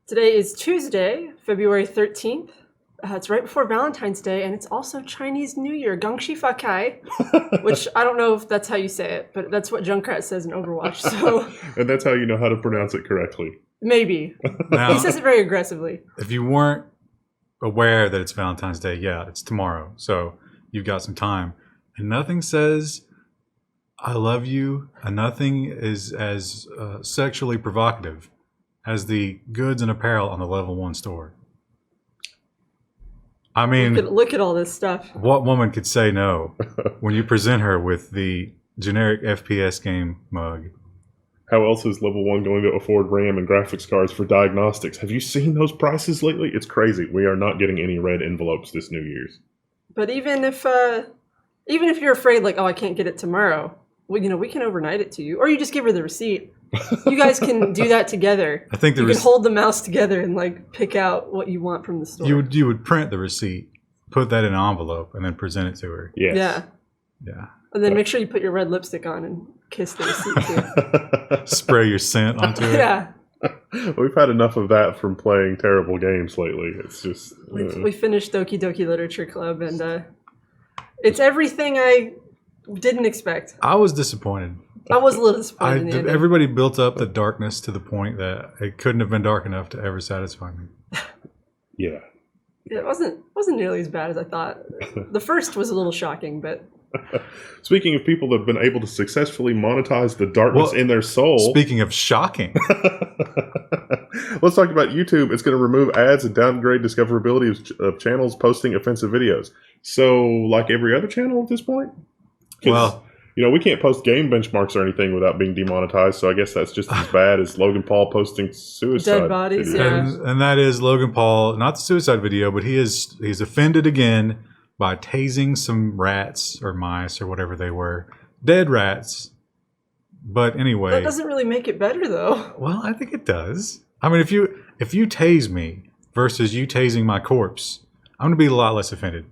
Today is Tuesday, February 13th. It's right before Valentine's Day, and it's also Chinese New Year, Gongxi Fa Kai, which I don't know if that's how you say it, but that's what Junkrat says in Overwatch. So, and that's how you know how to pronounce it correctly. Maybe. Now, he says it very aggressively. If you weren't aware that it's Valentine's Day, yeah, it's tomorrow. So you've got some time. And nothing says, I love you, and nothing is as sexually provocative as the goods and apparel on the Level 1 store. I mean, look at all this stuff. What woman could say no when you present her with the generic FPS game mug? How else is Level 1 going to afford RAM and graphics cards for diagnostics? Have you seen those prices lately? It's crazy. We are not getting any red envelopes this New Year's. But even if you're afraid, like, oh, I can't get it tomorrow, we can overnight it to you, or you just give her the receipt. You guys can do that together. I think you can hold the mouse together and like pick out what you want from the store. You would print the receipt, put that in an envelope, and then present it to her. Yes. Yeah. And then make sure you put your red lipstick on and kiss the receipt too. Spray your scent onto it. Yeah. We've had enough of that from playing terrible games lately. It's just we finished Doki Doki Literature Club, and it's everything I didn't expect. I was disappointed. I was a little disappointed in the ending. Everybody built up the darkness to the point that it couldn't have been dark enough to ever satisfy me. Yeah. It wasn't nearly as bad as I thought. The first was a little shocking, but... Speaking of people that have been able to successfully monetize the darkness in their soul... Speaking of shocking... Let's talk about YouTube. It's going to remove ads and downgrade discoverability of channels posting offensive videos. So, like every other channel at this point? Well... You know, we can't post game benchmarks or anything without being demonetized, so I guess that's just as bad as Logan Paul posting suicide dead bodies, videos. yeah. And that is Logan Paul, not the suicide video, but he's offended again by tasing some rats or mice or whatever they were. Dead rats. But anyway. That doesn't really make it better, though. Well, I think it does. I mean, if you tase me versus you tasing my corpse, I'm going to be a lot less offended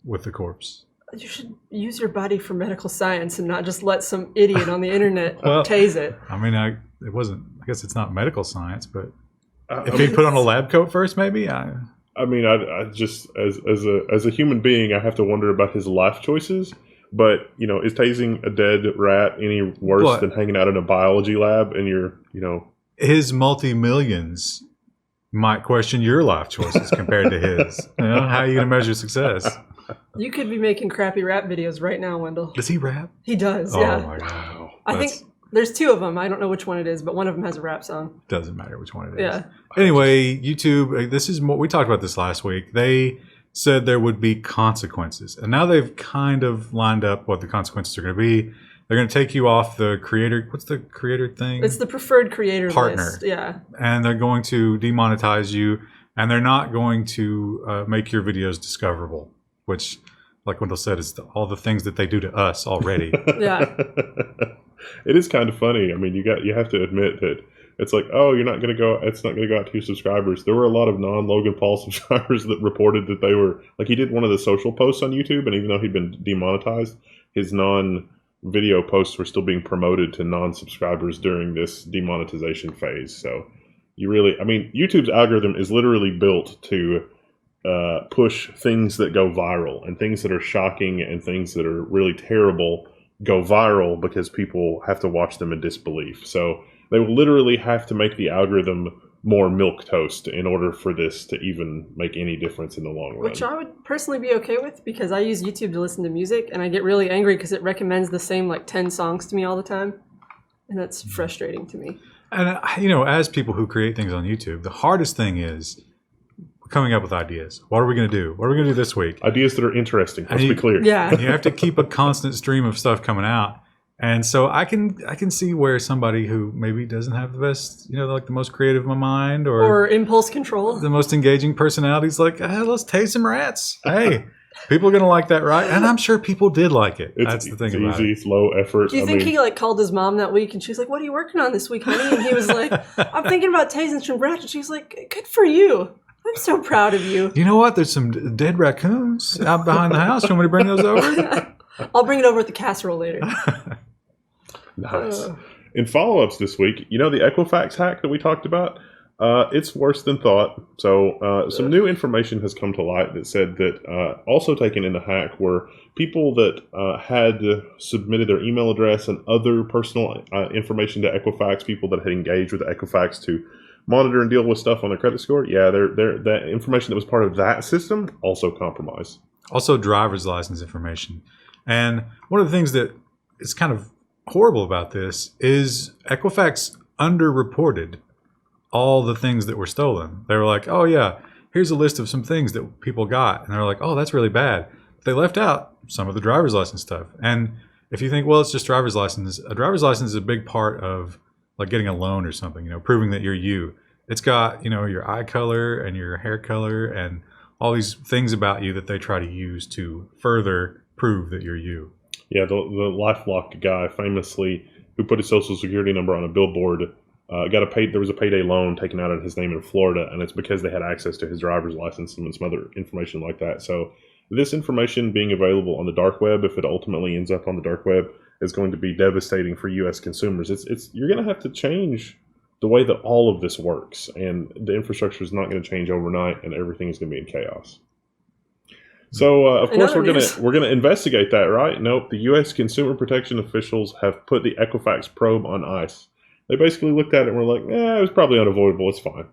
with the corpse. You should use your body for medical science and not just let some idiot on the internet tase it. I mean, I guess it's not medical science, but if he put on a lab coat first, maybe. I just as a human being, I have to wonder about his life choices. But you know, is tasing a dead rat any worse than hanging out in a biology lab and his multi-millions might question your life choices compared to his. You know, how are you going to measure success? You could be making crappy rap videos right now, Wendell. Does he rap? He does, oh yeah. Oh my God. I think there's two of them. I don't know which one it is, but one of them has a rap song. Doesn't matter which one it is. Yeah. Anyway, YouTube, this is what we talked about this last week. They said there would be consequences. And now they've kind of lined up what the consequences are going to be. They're going to take you off the creator. What's the creator thing? It's the preferred creator partner list. Yeah. And they're going to demonetize you. And they're not going to make your videos discoverable, which, like Wendell said, is all the things that they do to us already. Yeah. It is kind of funny. I mean, you have to admit that it's like, oh, it's not going to go out to your subscribers. There were a lot of non-Logan Paul subscribers that reported that they were, like, he did one of the social posts on YouTube, and even though he'd been demonetized, his non-video posts were still being promoted to non-subscribers during this demonetization phase. So YouTube's algorithm is literally built to push things that go viral, and things that are shocking and things that are really terrible go viral because people have to watch them in disbelief. So they will literally have to make the algorithm more milquetoast in order for this to even make any difference in the long run. Which I would personally be okay with, because I use YouTube to listen to music, and I get really angry because it recommends the same 10 songs to me all the time, and that's frustrating to me. And as people who create things on YouTube, the hardest thing is coming up with ideas. What are we going to do? What are we going to do this week? Ideas that are interesting. Let's be clear. Yeah. You have to keep a constant stream of stuff coming out. And so I can see where somebody who maybe doesn't have the best, the most creative mind or impulse control, the most engaging personality is like, let's taste some rats. Hey, people are going to like that, right? And I'm sure people did like it. That's the thing about it. It's easy, low effort. Do you think he called his mom that week and she's like, what are you working on this week, honey? And he was like, I'm thinking about tasing some rats. And she's like, good for you. I'm so proud of you. You know what? There's some dead raccoons out behind the house. You want me to bring those over? I'll bring it over with the casserole later. Nice. In follow-ups this week, the Equifax hack that we talked about? It's worse than thought. So some new information has come to light that said that also taken in the hack were people that had submitted their email address and other personal information to Equifax, people that had engaged with Equifax to monitor and deal with stuff on their credit score. Yeah, that information that was part of that system also compromised. Also, driver's license information. And one of the things that is kind of horrible about this is Equifax underreported all the things that were stolen. They were like, oh yeah, here's a list of some things that people got. And they're like, oh, that's really bad. They left out some of the driver's license stuff. And if you think, well, it's just driver's license, a driver's license is a big part of like getting a loan or something, proving that you're you. It's got, your eye color and your hair color and all these things about you that they try to use to further prove that you're you. Yeah, the LifeLock guy famously, who put his social security number on a billboard, there was a payday loan taken out of his name in Florida, and it's because they had access to his driver's license and some other information like that. So this information being available on the dark web, if it ultimately ends up on the dark web, is going to be devastating for U.S. consumers. You're going to have to change the way that all of this works, and the infrastructure is not going to change overnight, and everything is going to be in chaos. So, of course, we're gonna investigate that, right? Nope. The U.S. consumer protection officials have put the Equifax probe on ice. They basically looked at it and were like, it was probably unavoidable. It's fine.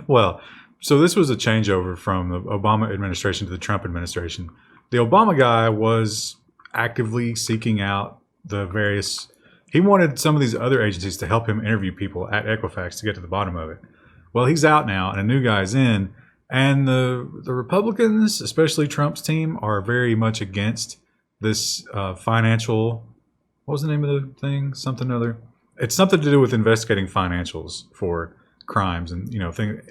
Well, so this was a changeover from the Obama administration to the Trump administration. The Obama guy was actively seeking out the various... He wanted some of these other agencies to help him interview people at Equifax to get to the bottom of it. Well, he's out now, and a new guy's in. And the Republicans, especially Trump's team, are very much against this financial... What was the name of the thing? Something or other. It's something to do with investigating financials for crimes and,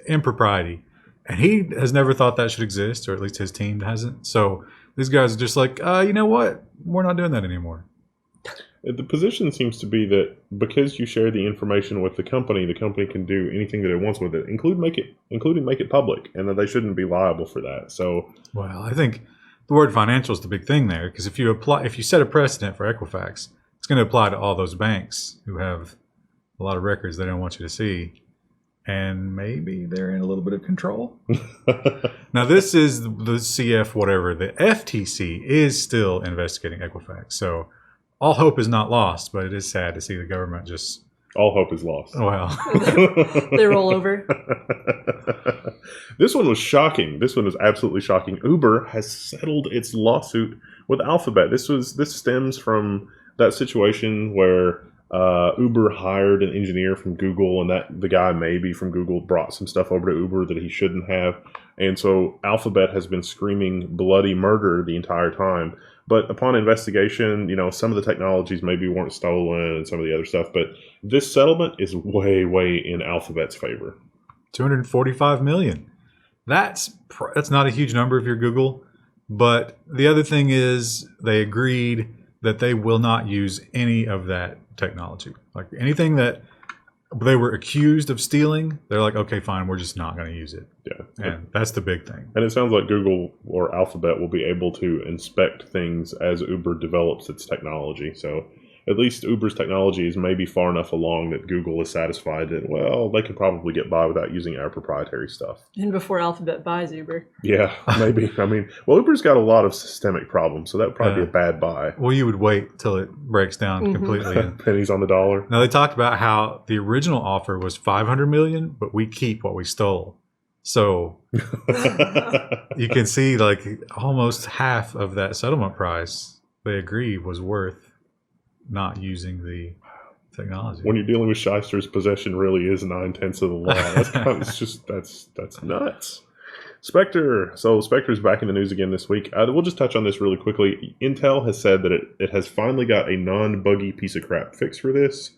impropriety. And he has never thought that should exist, or at least his team hasn't. So these guys are just like, you know what? We're not doing that anymore. The position seems to be that because you share the information with the company can do anything that it wants with it, including make it public, and that they shouldn't be liable for that. So, well, I think the word financial is the big thing there, because if you set a precedent for Equifax, it's going to apply to all those banks who have a lot of records they don't want you to see, and maybe they're in a little bit of control. Now, this is the CF whatever. The FTC is still investigating Equifax, so all hope is not lost, but it is sad to see the government just... All hope is lost. Well. They roll over. This one was shocking. This one was absolutely shocking. Uber has settled its lawsuit with Alphabet. This stems from that situation where Uber hired an engineer from Google, and that the guy maybe from Google brought some stuff over to Uber that he shouldn't have. And so Alphabet has been screaming bloody murder the entire time. But upon investigation, some of the technologies maybe weren't stolen and some of the other stuff. But this settlement is way, way in Alphabet's favor. $245 million. That's not a huge number if you're Google. But the other thing is they agreed that they will not use any of that technology. Like anything that they were accused of stealing, they're like, okay, fine, we're just not going to use it. Yeah. And that's the big thing. And it sounds like Google or Alphabet will be able to inspect things as Uber develops its technology. So at least Uber's technology is maybe far enough along that Google is satisfied that, well, they could probably get by without using our proprietary stuff. And before Alphabet buys Uber. Yeah, maybe. Uber's got a lot of systemic problems, so that would probably be a bad buy. Well, you would wait till it breaks down completely. Pennies on the dollar. Now, they talked about how the original offer was $500 million, but we keep what we stole. So you can see like almost half of that settlement price they agreed was worth not using the technology. When you're dealing with shysters, possession really is 9/10 of the law. That's nuts. Spectre. So Spectre's back in the news again this week. We'll just touch on this really quickly. Intel has said that it has finally got a non-buggy piece of crap fix for this.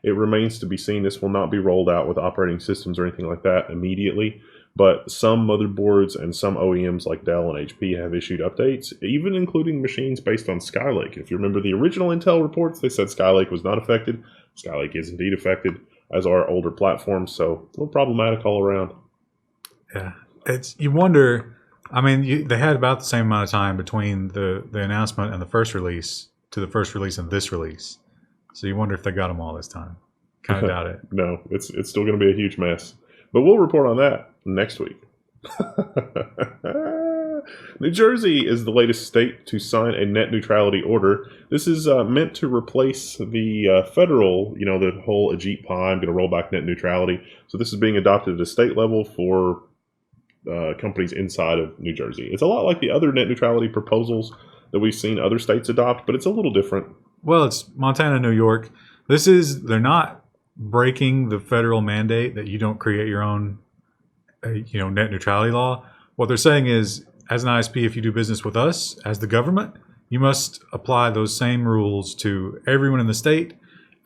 It remains to be seen. This will not be rolled out with operating systems or anything like that immediately. But some motherboards and some OEMs like Dell and HP have issued updates, even including machines based on Skylake. If you remember the original Intel reports, they said Skylake was not affected. Skylake is indeed affected, as are older platforms, so a little problematic all around. Yeah, you wonder. I mean, they had about the same amount of time between the announcement and the first release to the first release and this release. So you wonder if they got them all this time. Kind of doubt it. No, it's still going to be a huge mess. But we'll report on that next week. New Jersey is the latest state to sign a net neutrality order. This is meant to replace the federal, the whole Ajit Pai, I'm going to roll back net neutrality. So this is being adopted at a state level for companies inside of New Jersey. It's a lot like the other net neutrality proposals that we've seen other states adopt, but it's a little different. Well, it's Montana, New York. They're not breaking the federal mandate that you don't create your own, net neutrality law. What they're saying is, as an ISP, if you do business with us as the government, you must apply those same rules to everyone in the state,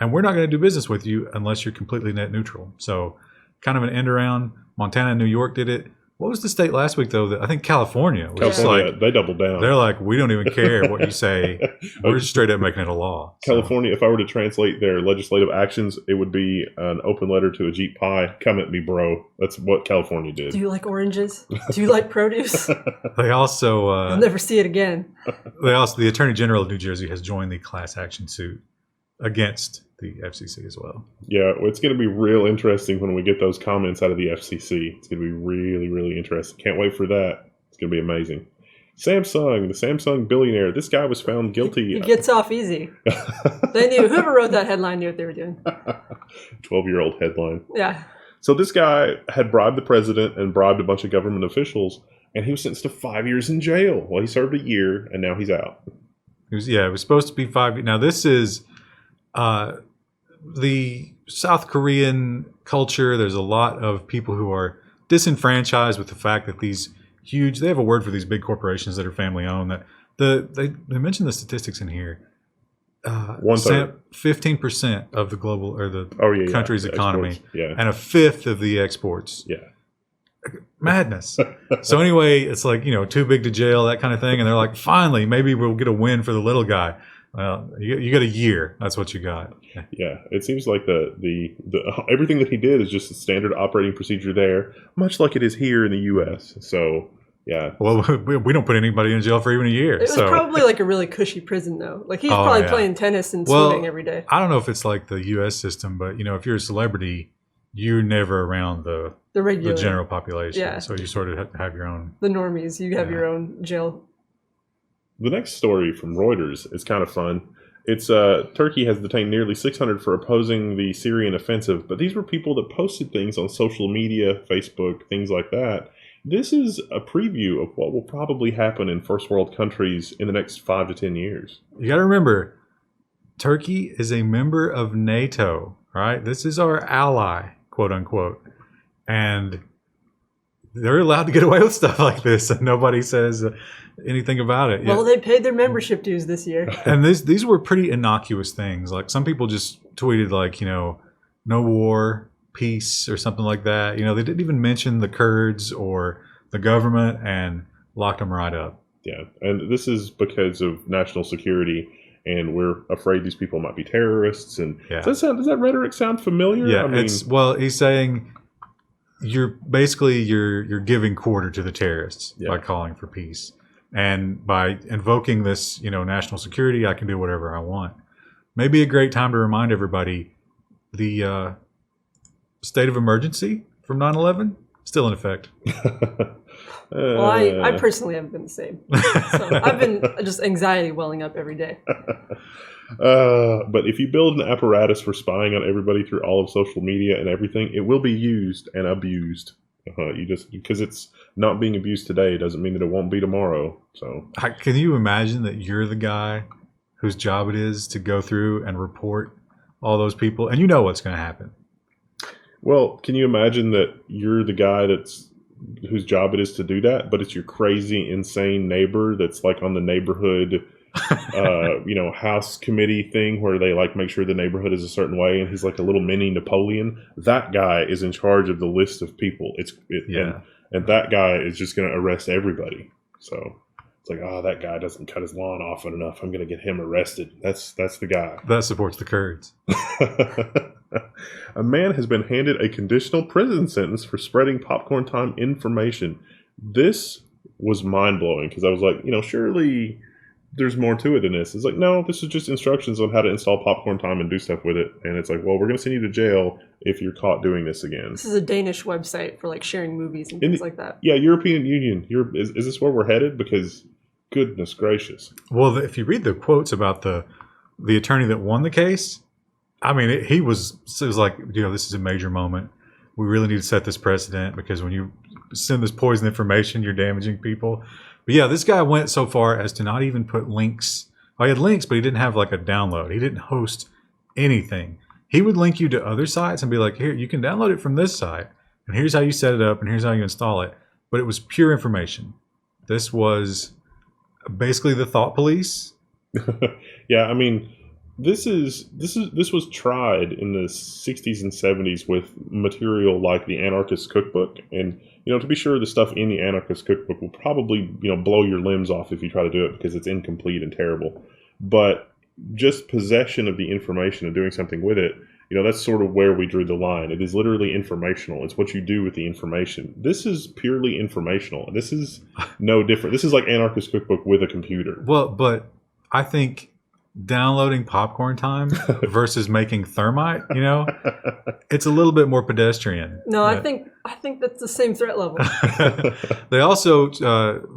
and we're not going to do business with you unless you're completely net neutral. So kind of an end around. Montana and New York did it. What was the state last week, though? I think California. They doubled down. They're like, we don't even care what you say. We're just straight up making it a law. California, if I were to translate their legislative actions, it would be an open letter to Ajit Pai. Come at me, bro. That's what California did. Do you like oranges? Do you like produce? They also... You'll never see it again. The Attorney General of New Jersey has joined the class action suit against the FCC as well. Yeah, it's going to be real interesting when we get those comments out of the FCC. It's going to be really, really interesting. Can't wait for that. It's going to be amazing. The Samsung billionaire. This guy was found guilty. He gets off easy. They knew. Whoever wrote that headline knew what they were doing. 12-year-old headline. Yeah. So this guy had bribed the president and bribed a bunch of government officials, and he was sentenced to 5 years in jail. Well, he served a year, and now he's out. It was supposed to be 5 years. Now, this is... the South Korean culture, there's a lot of people who are disenfranchised with the fact that they have a word for these big corporations that are family owned. That they mentioned the statistics in here. 15% of the global or the country's economy, and a fifth of the exports. Yeah, madness. So anyway, it's like too big to jail, that kind of thing, and they're like, finally, maybe we'll get a win for the little guy. Well, you got a year. That's what you got. Yeah, it seems like the everything that he did is just a standard operating procedure there, much like it is here in the U.S. So, yeah. Well, we don't put anybody in jail for even a year. It was probably like a really cushy prison, though. Like he's probably playing tennis and swimming every day. I don't know if it's like the U.S. system, but if you're a celebrity, you're never around the general population. Yeah. So you sort of have your own. The normies, you have your own jail. The next story from Reuters is kind of fun. It's Turkey has detained nearly 600 for opposing the Syrian offensive, but these were people that posted things on social media, Facebook, things like that. This is a preview of what will probably happen in first world countries in the next 5 to 10 years. You got to remember, Turkey is a member of NATO, right? This is our ally, quote unquote. And they're allowed to get away with stuff like this, and nobody says anything about it. Well, they paid their membership dues this year. And these were pretty innocuous things. Like some people just tweeted like, no war, peace, or something like that. They didn't even mention the Kurds or the government and locked them right up. Yeah, and this is because of national security, and we're afraid these people might be terrorists. And does that rhetoric sound familiar? Yeah, he's saying you're giving quarter to the terrorists by calling for peace. And by invoking this, national security, I can do whatever I want. Maybe a great time to remind everybody the state of emergency from 9/11 still in effect. Well, I personally haven't been the same. So I've been just anxiety welling up every day. But if you build an apparatus for spying on everybody through all of social media and everything, it will be used and abused. Because it's not being abused today doesn't mean that it won't be tomorrow. So can you imagine that you're the guy whose job it is to go through and report all those people, and you know what's going to happen? Well, can you imagine that you're the guy whose job it is to do that, but it's your crazy, insane neighbor that's like on the neighborhood house committee thing where they like make sure the neighborhood is a certain way, and he's like a little mini Napoleon. That guy is in charge of the list of people. And that guy is just going to arrest everybody. So it's like, that guy doesn't cut his lawn often enough. I'm going to get him arrested. That's the guy. That supports the Kurds. A man has been handed a conditional prison sentence for spreading popcorn time information. This was mind-blowing because I was like, surely there's more to it than this. It's like, no, this is just instructions on how to install Popcorn Time and do stuff with it. And it's like, well, we're going to send you to jail if you're caught doing this again. This is a Danish website for like sharing movies and things like that. Yeah, European Union. Is this where we're headed? Because goodness gracious. Well, if you read the quotes about the attorney that won the case, I mean, it was like, this is a major moment. We really need to set this precedent because when you send this poison information, you're damaging people. But yeah, this guy went so far as to not even put links. Well, he had links, but he didn't have like a download. He didn't host anything. He would link you to other sites and be like, here, you can download it from this site. And here's how you set it up and here's how you install it. But it was pure information. This was basically the thought police. Yeah, I mean, this was tried in the 60s and 70s with material like the Anarchist Cookbook. And, to be sure, the stuff in the Anarchist Cookbook will probably, blow your limbs off if you try to do it because it's incomplete and terrible. But just possession of the information and doing something with it, that's sort of where we drew the line. It is literally informational. It's what you do with the information. This is purely informational. This is no different. This is like Anarchist Cookbook with a computer. Well, but I think downloading Popcorn Time versus making Thermite, it's a little bit more pedestrian. No, I think that's the same threat level. They also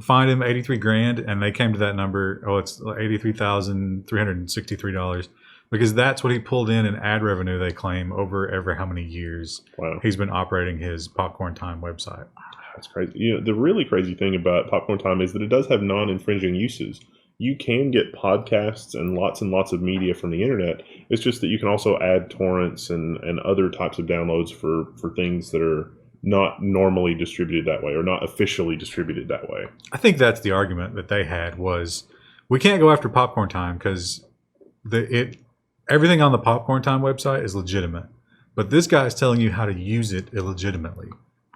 fined him $83,000, and they came to that number. Oh, it's $83,363 because that's what he pulled in ad revenue. They claim over ever how many years he's been operating his Popcorn Time website. That's crazy. The really crazy thing about Popcorn Time is that it does have non-infringing uses. You can get podcasts and lots of media from the internet. It's just that you can also add torrents and other types of downloads for things that are not normally distributed that way or not officially distributed that way. I think that's the argument that they had was we can't go after Popcorn Time because everything on the Popcorn Time website is legitimate. But this guy is telling you how to use it illegitimately.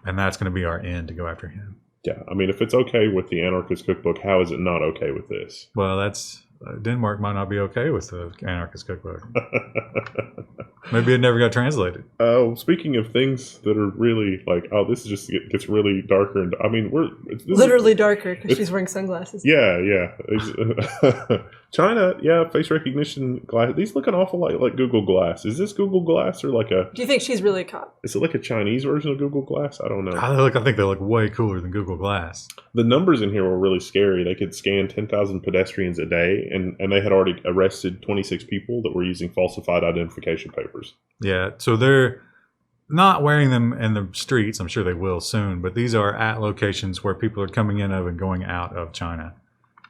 And that's going to be our end to go after him. Yeah, I mean, if it's okay with the Anarchist Cookbook, how is it not okay with this? Well, that's Denmark might not be okay with the Anarchist Cookbook. Maybe it never got translated. Oh, speaking of things that are really like, this just gets really darker. And I mean, literally darker because she's wearing sunglasses. Yeah. China, face recognition glass. These look an awful lot like Google Glass. Is this Google Glass or like a? Do you think she's really a cop? Is it like a Chinese version of Google Glass? I don't know. I think they look way cooler than Google Glass. The numbers in here were really scary. They could scan 10,000 pedestrians a day, and they had already arrested 26 people that were using falsified identification papers. Yeah, so they're not wearing them in the streets. I'm sure they will soon, but these are at locations where people are coming in of and going out of China.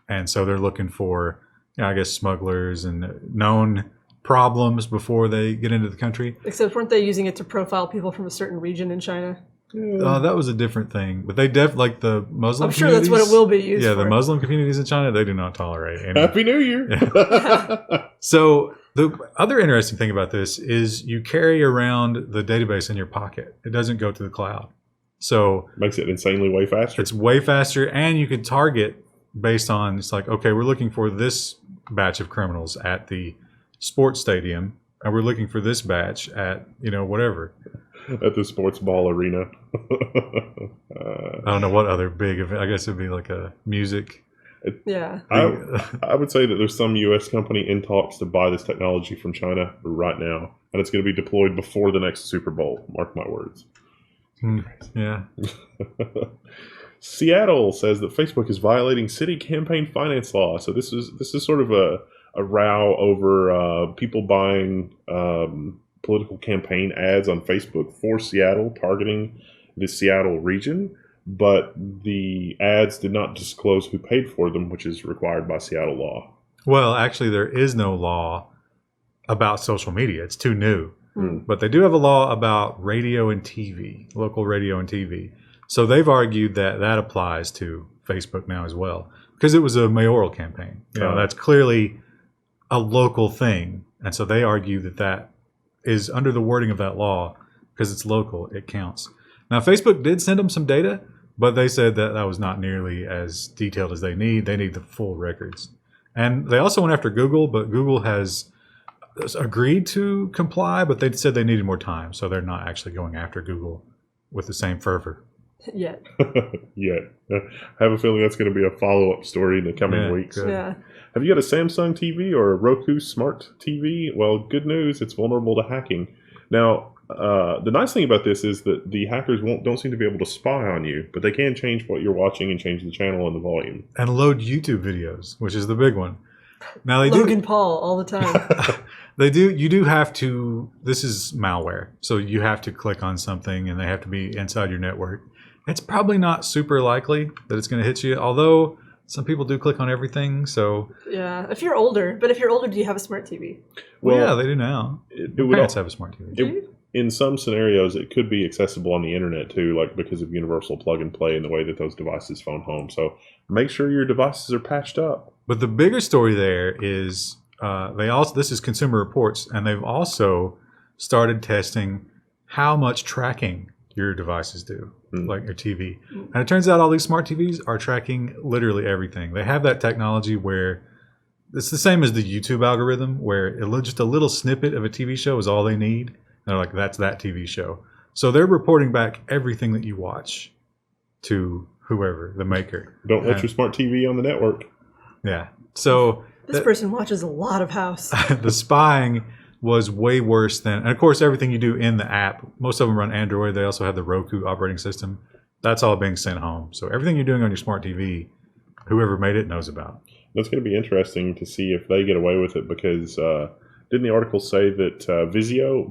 And so they're looking for, I guess, smugglers and known problems before they get into the country. Except weren't they using it to profile people from a certain region in China? That was a different thing. But they like the Muslim I'm sure that's what it will be used for. Yeah, the Muslim communities in China, they do not tolerate any. Happy New Year! Yeah. So the other interesting thing about this is you carry around the database in your pocket. It doesn't go to the cloud. So makes it insanely way faster. It's way faster, and you can target based on, it's like, okay, we're looking for this batch of criminals at the sports stadium, and we're looking for this batch at, whatever. At the sports ball arena. I don't know what other big event. I guess it'd be like a music. Yeah. I would say that there's some U.S. company in talks to buy this technology from China right now, and it's going to be deployed before the next Super Bowl. Mark my words. Yeah. Seattle says that Facebook is violating city campaign finance law. So this is sort of a row over people buying political campaign ads on Facebook for Seattle, targeting the Seattle region. But the ads did not disclose who paid for them, which is required by Seattle law. Well, actually, there is no law about social media. It's too new. But they do have a law about radio and TV, local radio and TV. So they've argued that that applies to Facebook now as well, because it was a mayoral campaign. That's clearly a local thing. And so they argue that that is under the wording of that law, because it's local, it counts. Now, Facebook did send them some data, but they said that that was not nearly as detailed as they need. They need the full records. And they also went after Google, but Google has agreed to comply, but they said they needed more time. So they're not actually going after Google with the same fervor. Yet. I have a feeling that's going to be a follow-up story in the coming weeks. Good. Yeah. Have you got a Samsung TV or a Roku smart TV? Well, good news, it's vulnerable to hacking. Now, the nice thing about this is that the hackers don't seem to be able to spy on you, but they can change what you're watching and change the channel and the volume. And load YouTube videos, which is the big one. Now they Logan Paul all the time. You do have to, this is malware. So you have to click on something and they have to be inside your network. It's probably not super likely that it's going to hit you, although some people do click on everything. So Yeah, if you're older. But if you're older, do you have a smart TV? well, yeah, they do now. Parents have a smart TV. In some scenarios, it could be accessible on the internet too, like because of universal plug and play and the way that those devices phone home. So make sure your devices are patched up. But the bigger story there is this is Consumer Reports, and they've also started testing how much tracking your devices do, like your TV. And it turns out all these smart TVs are tracking literally everything. They have that technology where it's the same as the YouTube algorithm, where just a little snippet of a TV show is all they need. And they're like, that's that TV show. So they're reporting back everything that you watch to whoever, the maker. Don't let your smart TV on the network. Yeah. So This person watches a lot of House. the spying was way worse than, and of course, everything you do in the app, most of them run Android. They also have the Roku operating system. That's all being sent home. So everything you're doing on your smart TV, whoever made it knows about. That's going to be interesting to see if they get away with it because didn't the article say that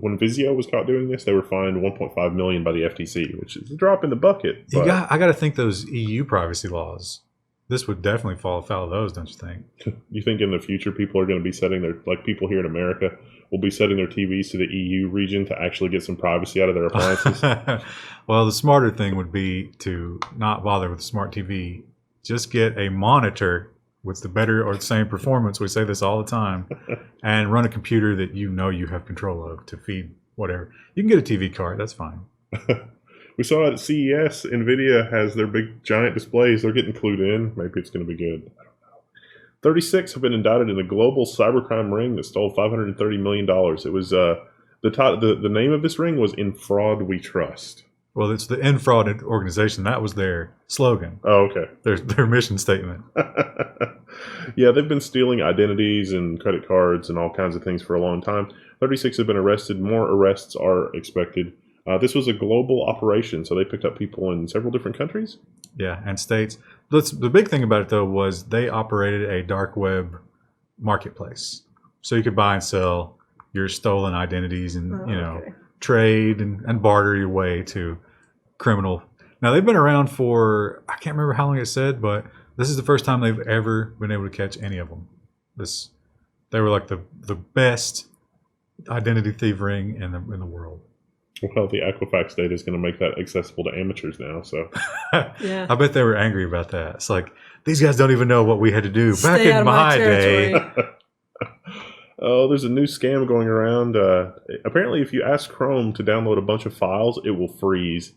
when Vizio was caught doing this, they were fined $1.5 million by the FTC, which is a drop in the bucket. I got to think those EU privacy laws. This would definitely fall afoul of those, don't you think? You think in the future people are going to be setting people here in America will be setting their TVs to the EU region to actually get some privacy out of their appliances? Well, the smarter thing would be to not bother with the smart TV. Just get a monitor with the better or the same performance. We say this all the time. And run a computer that you know you have control of to feed whatever. You can get a TV card. That's fine. We saw at CES, NVIDIA has their big giant displays. They're getting clued in. Maybe it's going to be good. I don't know. 36 have been indicted in a global cybercrime ring that stole $530 million. It was the name of this ring was "In Fraud We Trust." Well, it's the In Fraud organization. That was their slogan. Oh, okay. Their mission statement. Yeah, they've been stealing identities and credit cards and all kinds of things for a long time. 36 have been arrested. More arrests are expected. This was a global operation, so they picked up people in several different countries. Yeah, and states. The big thing about it, though, was they operated a dark web marketplace. So you could buy and sell your stolen identities and, trade and barter your way to criminal. Now, they've been around for, I can't remember how long it said, but this is the first time they've ever been able to catch any of them. They were like the best identity thief ring in the world. Well, the Equifax data is going to make that accessible to amateurs now. So, Yeah. I bet they were angry about that. It's like, these guys don't even know what we had to do back Stay out in of my day. territory. Oh, there's a new scam going around. Apparently, if you ask Chrome to download a bunch of files, it will freeze,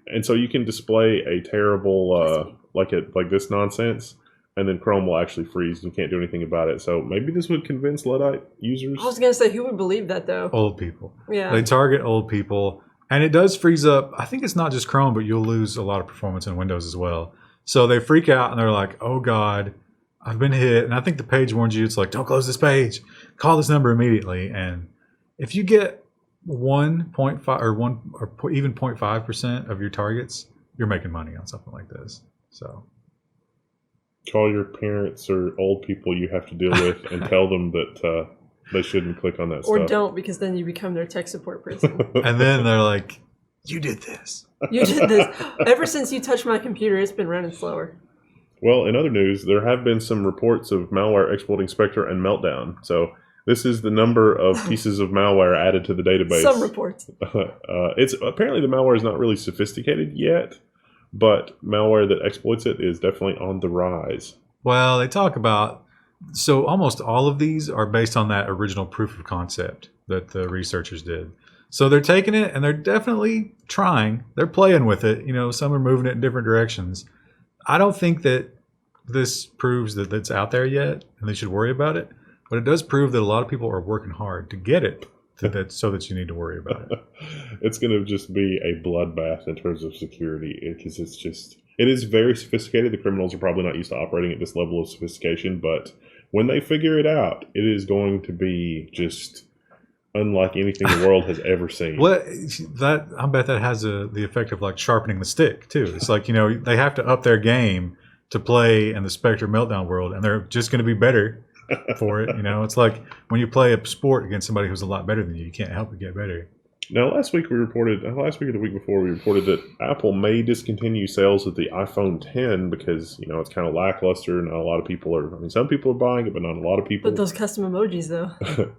and so you can display a terrible like this nonsense, and then Chrome will actually freeze. You can't do anything about it. So maybe this would convince Luddite users. I was going to say, who would believe that, though? Old people. Yeah. They target old people. And it does freeze up. I think it's not just Chrome, but you'll lose a lot of performance in Windows as well. So they freak out and they're like, oh God, I've been hit. And I think the page warns you. It's like, don't close this page. Call this number immediately. And if you get 1.5 or even 0.5% of your targets, you're making money on something like this. So Call your parents or old people you have to deal with and tell them that they shouldn't click on that Or stuff. don't, because then you become their tech support person. and then they're like, you did this. You did this. Ever since you touched my computer, it's been running slower. Well, in other news, there have been some reports of malware exploiting Spectre and Meltdown. So this is the number of pieces of malware added to the database. Some reports. It's apparently the malware is not really sophisticated yet, but malware that exploits it is definitely on the rise. Well, they talk about, so almost all of these are based on that original proof of concept that the researchers did. So they're taking it and they're definitely trying. They're playing with it. Some are moving it in different directions. I don't think that this proves that it's out there yet and they should worry about it. But it does prove that a lot of people are working hard to get it so that you need to worry about it. It's going to just be a bloodbath in terms of security because it is very sophisticated. The criminals are probably not used to operating at this level of sophistication, but when they figure it out, it is going to be just unlike anything the world has ever seen. I bet that has the effect of like sharpening the stick too. It's like, they have to up their game to play in the Spectre Meltdown world, and they're just going to be better for it. It's like when you play a sport against somebody who's a lot better than you can't help but get better. Now, last week or the week before, we reported that Apple may discontinue sales of the iPhone 10 because, it's kind of lackluster. Not a lot of people some people are buying it, but not a lot of people. But those custom emojis, though.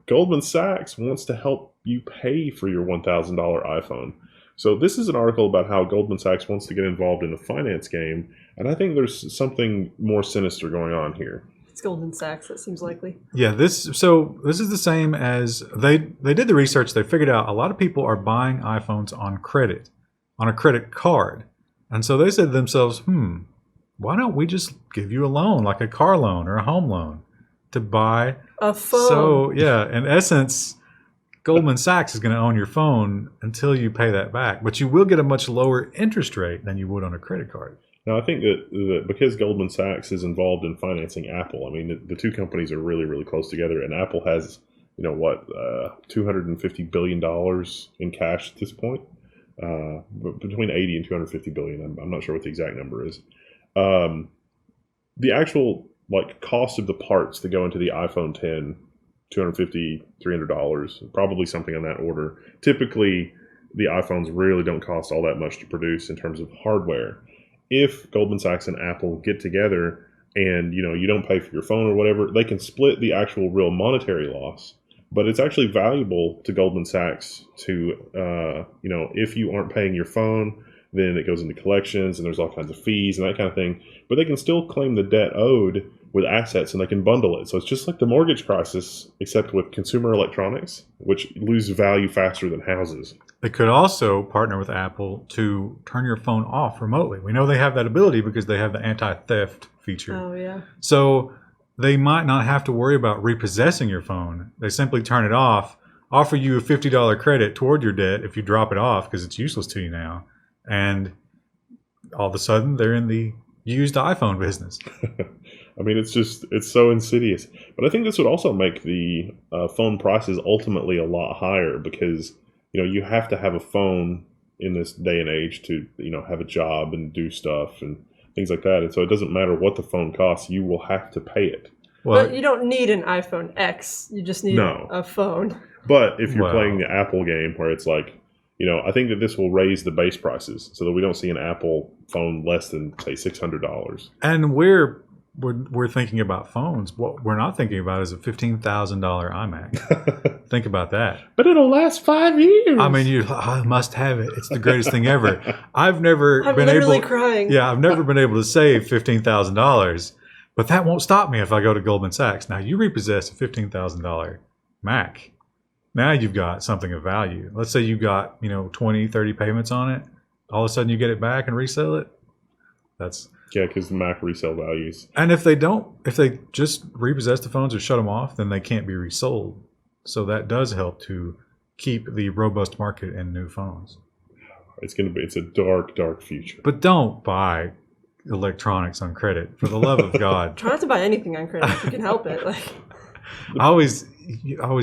Goldman Sachs wants to help you pay for your $1,000 iPhone. So this is an article about how Goldman Sachs wants to get involved in the finance game, and I think there's something more sinister going on here. It's Goldman Sachs. That seems likely. Yeah, this is the same as they did the research. They figured out a lot of people are buying iPhones on credit, on a credit card. And so they said to themselves, why don't we just give you a loan, like a car loan or a home loan, to buy a phone? So, yeah, in essence, Goldman Sachs is going to own your phone until you pay that back. But you will get a much lower interest rate than you would on a credit card. Now, I think that because Goldman Sachs is involved in financing Apple, the two companies are really, really close together, and Apple has, $250 billion in cash at this point, between 80 and 250 billion. I'm not sure what the exact number is. The actual cost of the parts that go into the iPhone 10, $250, $300, probably something on that order. Typically, the iPhones really don't cost all that much to produce in terms of hardware. If Goldman Sachs and Apple get together and, you don't pay for your phone or whatever, they can split the actual real monetary loss. But it's actually valuable to Goldman Sachs to, if you aren't paying your phone, then it goes into collections and there's all kinds of fees and that kind of thing. But they can still claim the debt owed with assets and they can bundle it. So it's just like the mortgage crisis, except with consumer electronics, which lose value faster than houses. They could also partner with Apple to turn your phone off remotely. We know they have that ability because they have the anti-theft feature. Oh, yeah. So they might not have to worry about repossessing your phone. They simply turn it off, offer you a $50 credit toward your debt if you drop it off because it's useless to you now. And all of a sudden, they're in the used iPhone business. It's so insidious. But I think this would also make the phone prices ultimately a lot higher because, you have to have a phone in this day and age to, have a job and do stuff and things like that. And so it doesn't matter what the phone costs, you will have to pay it. Well, but you don't need an iPhone X. You just need a phone. But if you're playing the Apple game where it's like, I think that this will raise the base prices so that we don't see an Apple phone less than, say, $600. And we're thinking about phones. What we're not thinking about is a $15,000 iMac. Think about that. But it'll last 5 years. I must have it. It's the greatest thing ever. I've never been able. Crying. Yeah, I've never been able to save $15,000, but that won't stop me if I go to Goldman Sachs. Now you repossess a $15,000 Mac. Now you've got something of value. Let's say you got 20, 30 payments on it. All of a sudden you get it back and resell it. That's. Yeah, because the Mac resale values. And if they just repossess the phones or shut them off, then they can't be resold. So that does help to keep the robust market in new phones. It's a dark, dark future. But don't buy electronics on credit, for the love of God. Try not to buy anything on credit if you can help it. I always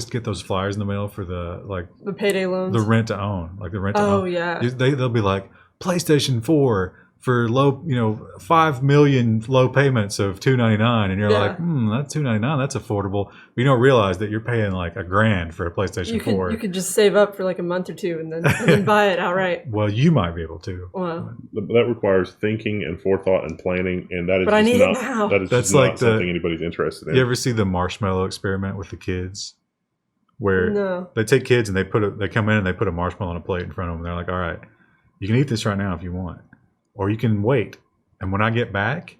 get those flyers in the mail for the payday loans, the rent to own, like the rent to own. Oh yeah. They'll be like PlayStation 4 for low, 5 million low payments of $299, and you're like, that's $299, that's affordable. But you don't realize that you're paying like $1,000 for a PlayStation 4. You could just save up for like a month or two and then buy it outright. Well, you might be able to. Well, that requires thinking and forethought and planning, and that is. But I need it now. That is just not something anybody's interested in. You ever see the marshmallow experiment with the kids? Where they take kids and they come in and they put a marshmallow on a plate in front of them. And they're like, all right, you can eat this right now if you want. Or you can wait. And when I get back,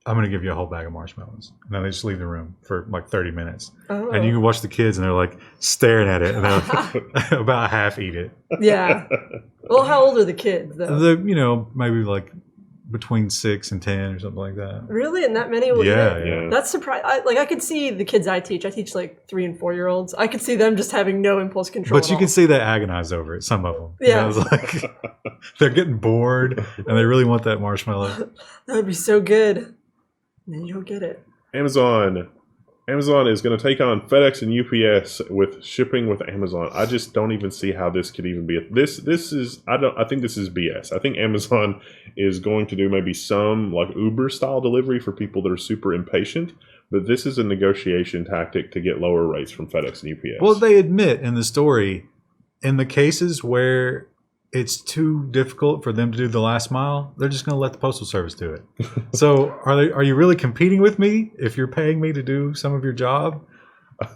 I'm going to give you a whole bag of marshmallows. And then they just leave the room for like 30 minutes. Oh. And you can watch the kids and they're like staring at it. And they're like, about half eat it. Yeah. Well, how old are the kids though? Maybe like between 6 and 10 or something like that. Really? And that many will eat it? Yeah. That's surprising. I could see the kids I teach like 3 and 4 year olds. I could see them just having no impulse control. But you can see they agonize over it, some of them. Yeah. It's like they're getting bored and they really want that marshmallow. That would be so good. And then you don't get it. Amazon Amazon is going to take on FedEx and UPS with shipping with Amazon. I just don't even see how this could even be. This is I think this is BS. I think Amazon is going to do maybe some like Uber style delivery for people that are super impatient, but this is a negotiation tactic to get lower rates from FedEx and UPS. Well, they admit in the story, in the cases where it's too difficult for them to do the last mile, they're just going to let the Postal Service do it. So are you really competing with me if you're paying me to do some of your job?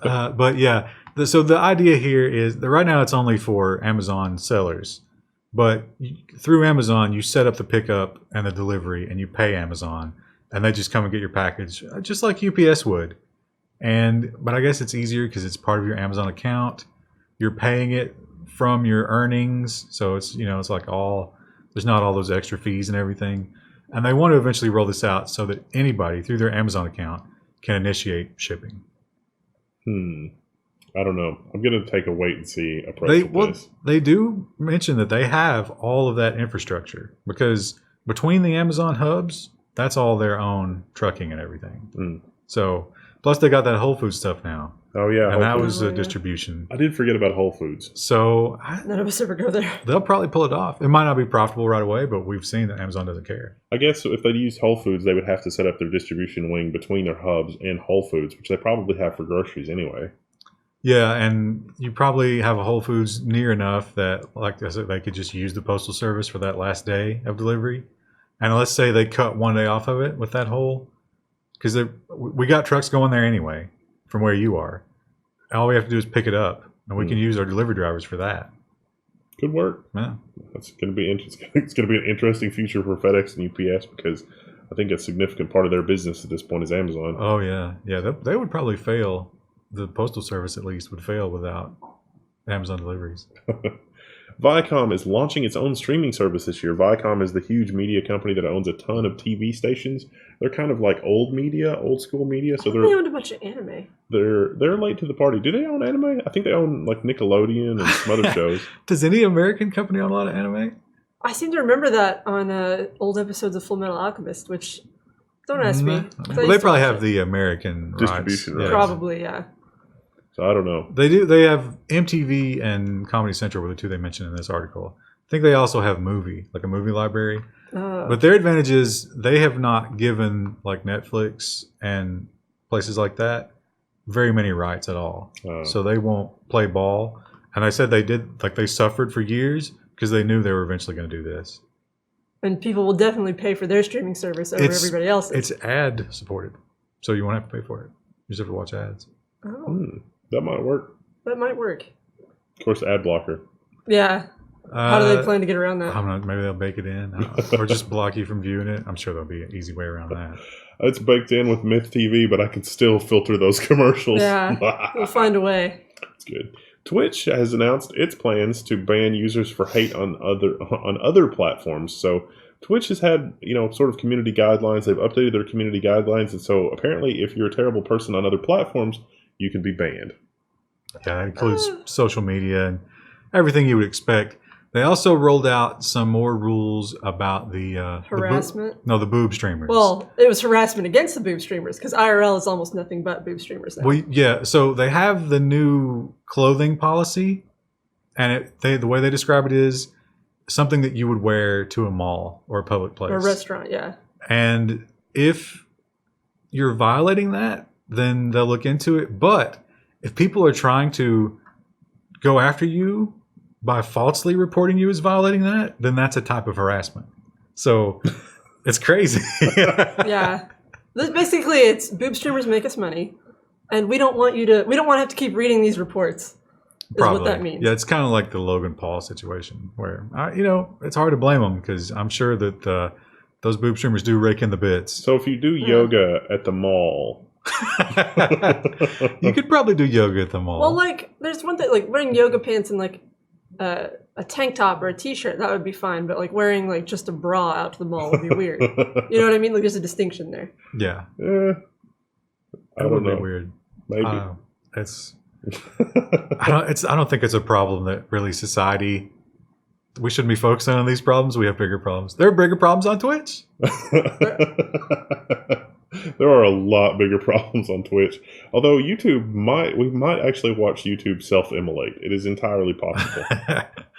But yeah, so the idea here is that right now it's only for Amazon sellers. But through Amazon, you set up the pickup and the delivery and you pay Amazon. And they just come and get your package, just like UPS would. But I guess it's easier because it's part of your Amazon account. You're paying it from your earnings, so it's it's like there's not all those extra fees and everything. And they want to eventually roll this out so that anybody through their Amazon account can initiate shipping. I don't know. I'm going to take a wait and see approach with this. They do mention that they have all of that infrastructure because between the Amazon hubs, that's all their own trucking and everything. So plus they got that Whole Foods stuff now. Oh yeah, and that was a distribution. I did forget about Whole Foods. So none of us ever go there. They'll probably pull it off. It might not be profitable right away, but we've seen that Amazon doesn't care. I guess if they'd used Whole Foods, they would have to set up their distribution wing between their hubs and Whole Foods, which they probably have for groceries anyway. Yeah, and you probably have a Whole Foods near enough that, like I said, they could just use the Postal Service for that last day of delivery. And let's say they cut one day off of it with that whole, because we got trucks going there anyway from where you are. All we have to do is pick it up, and we can use our delivery drivers for that. Good work. Yeah. That's going to be interesting. It's going to be an interesting future for FedEx and UPS because I think a significant part of their business at this point is Amazon. Oh yeah, they would probably fail. The Postal Service, at least, would fail without Amazon deliveries. Viacom is launching its own streaming service this year. Viacom is the huge media company that owns a ton of TV stations. They're kind of like old school media. So they owned a bunch of anime. They're late to the party. Do they own anime? I think they own like Nickelodeon and some other shows. Does any American company own a lot of anime? I seem to remember that on old episodes of Full Metal Alchemist, which don't ask me. Well, they probably have the American distribution rights. Probably, yeah. So I don't know. They do. They have MTV and Comedy Central were the two they mentioned in this article. I think they also have like a movie library. But their advantage is they have not given like Netflix and places like that very many rights at all. So they won't play ball. And I said they suffered for years because they knew they were eventually going to do this. And people will definitely pay for their streaming service over everybody else's. It's ad supported, so you won't have to pay for it. You just have to watch ads. That might work. That might work. Of course, ad blocker. Yeah. How do they plan to get around that? I don't know. Maybe they'll bake it in, or just block you from viewing it. I'm sure there'll be an easy way around that. It's baked in with Myth TV, but I can still filter those commercials. Yeah, we'll find a way. That's good. Twitch has announced its plans to ban users for hate on other platforms. So Twitch has had, sort of community guidelines. They've updated their community guidelines, and so apparently, if you're a terrible person on other platforms, you can be banned. Yeah, that includes social media and everything you would expect. They also rolled out some more rules about the harassment. The boob streamers. Well, it was harassment against the boob streamers because IRL is almost nothing but boob streamers now. Well, yeah. So they have the new clothing policy, and the way they describe it is something that you would wear to a mall or a public place or a restaurant. Yeah. And if you're violating that, then they'll look into it. But if people are trying to go after you by falsely reporting you as violating that, then that's a type of harassment. So it's crazy. Yeah. Basically, it's boob streamers make us money, and we don't want to have to keep reading these reports. Is Probably. What that means. Yeah, it's kind of like the Logan Paul situation where, it's hard to blame them because I'm sure that those boob streamers do rake in the bits. So if you do yoga at the mall... You could probably do yoga at the mall. Well, like, there's one thing, like wearing yoga pants and like a tank top or a t-shirt, that would be fine. But like wearing like just a bra out to the mall would be weird. You know what I mean? Like there's a distinction there. Yeah. I don't know. Be weird. Maybe. I don't think it's a problem that really society. We shouldn't be focusing on these problems. We have bigger problems. There are bigger problems on Twitch. There are a lot bigger problems on Twitch. Although we might actually watch YouTube self-immolate. It is entirely possible.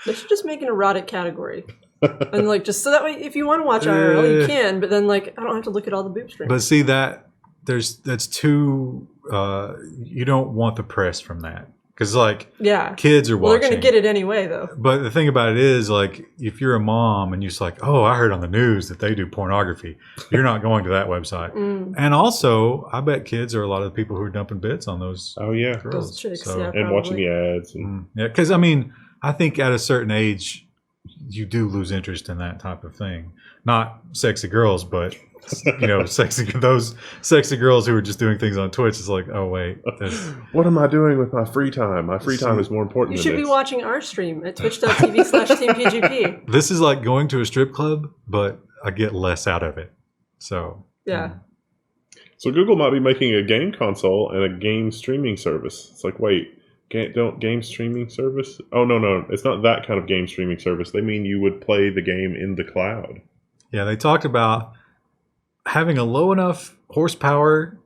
They should just make an erotic category. And like, just so that way, if you want to watch IRL, you can, but then like, I don't have to look at all the boob streams. But see that's too, you don't want the press from that. Because like, kids are watching. Well, they're going to get it anyway, though. But the thing about it is, like, if you're a mom and you're just like, oh, I heard on the news that they do pornography, you're not going to that website. And also, I bet kids are a lot of the people who are dumping bits on those. Oh yeah, girls. Those chicks, So, yeah, and watching the ads. And, yeah, because I mean, I think at a certain age, you do lose interest in that type of thing. Not sexy girls, but those sexy girls who are just doing things on Twitch. Is like, oh wait, what am I doing with my free time? My free time is more important. You should be watching our stream at twitch.tv/teampgp. This is like going to a strip club, but I get less out of it. So yeah. So Google might be making a game console and a game streaming service. It's like, wait, don't game streaming service? Oh no, it's not that kind of game streaming service. They mean you would play the game in the cloud. Yeah, they talked about having a low enough horsepower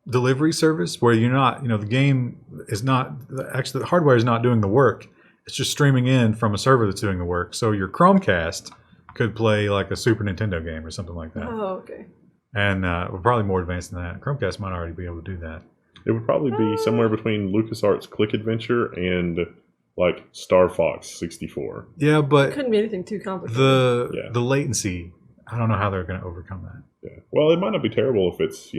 delivery service where you're not, the game is not, actually the hardware is not doing the work. It's just streaming in from a server that's doing the work. So your Chromecast could play like a Super Nintendo game or something like that. Oh, okay. And we're probably more advanced than that. Chromecast might already be able to do that. It would probably be somewhere between LucasArts Click Adventure and like Star Fox 64. Yeah, but it couldn't be anything too complicated. The latency, I don't know how they're going to overcome that. Yeah. Well, it might not be terrible if it's,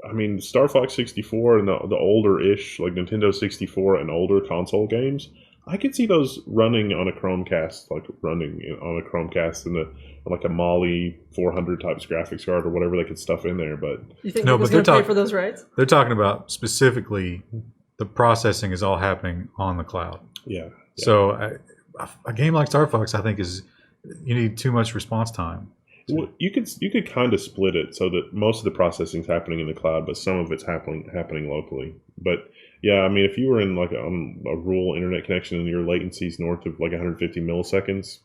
I mean, Star Fox 64 and the older-ish, like Nintendo 64 and older console games, I could see those running on a Chromecast, and like a Mali 400 types graphics card or whatever they could stuff in there. But you think Google's going to pay for those rights? They're talking about specifically the processing is all happening on the cloud. Yeah. So a game like Star Fox, I think, you need too much response time. Well, you could kind of split it so that most of the processing is happening in the cloud, but some of it's happening locally. But yeah, I mean, if you were in like a rural internet connection and your latency is north of like 150 milliseconds,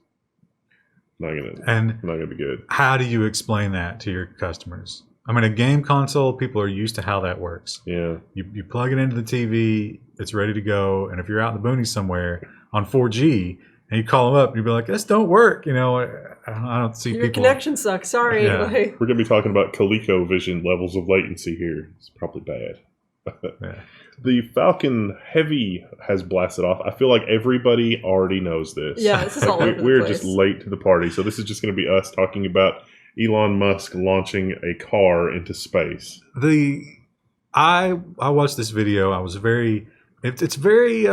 not gonna be good. How do you explain that to your customers? I mean, a game console, people are used to how that works. Yeah, you plug it into the TV, it's ready to go, and if you're out in the boonies somewhere on 4G. And you call them up, and you'd be like, "This don't work." I don't see your people. Your connection sucks. Sorry. Yeah. We're gonna be talking about ColecoVision levels of latency here. It's probably bad. Yeah. The Falcon Heavy has blasted off. I feel like everybody already knows this. Yeah, this is all over the We're place. just late to the party, so this is just going to be us talking about Elon Musk launching a car into space. I watched this video. I was it's very.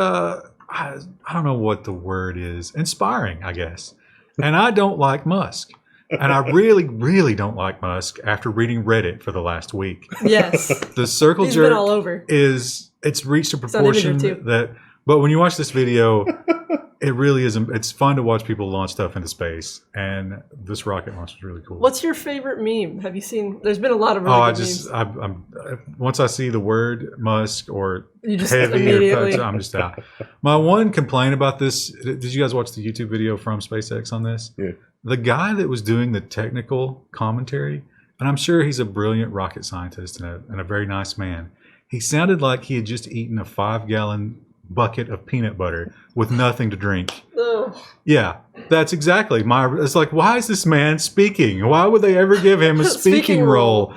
I don't know what the word is. Inspiring, I guess. And I don't like Musk. And I really, really don't like Musk after reading Reddit for the last week. Yes. The circle He's jerk been all over. it's reached a proportion too. but when you watch this video, it really is. It's fun to watch people launch stuff into space. And this rocket launch was really cool. What's your favorite meme? Have you seen? There's been a lot of really good memes. I'm once I see the word Musk or You just heavy or immediately. touch, I'm just out. My one complaint about this, did you guys watch the YouTube video from SpaceX on this? Yeah. The guy that was doing the technical commentary, and I'm sure he's a brilliant rocket scientist and a very nice man. He sounded like he had just eaten a 5-gallon bucket of peanut butter with nothing to drink. Ugh. Yeah, that's exactly it's like, why is this man speaking? Why would they ever give him a speaking role?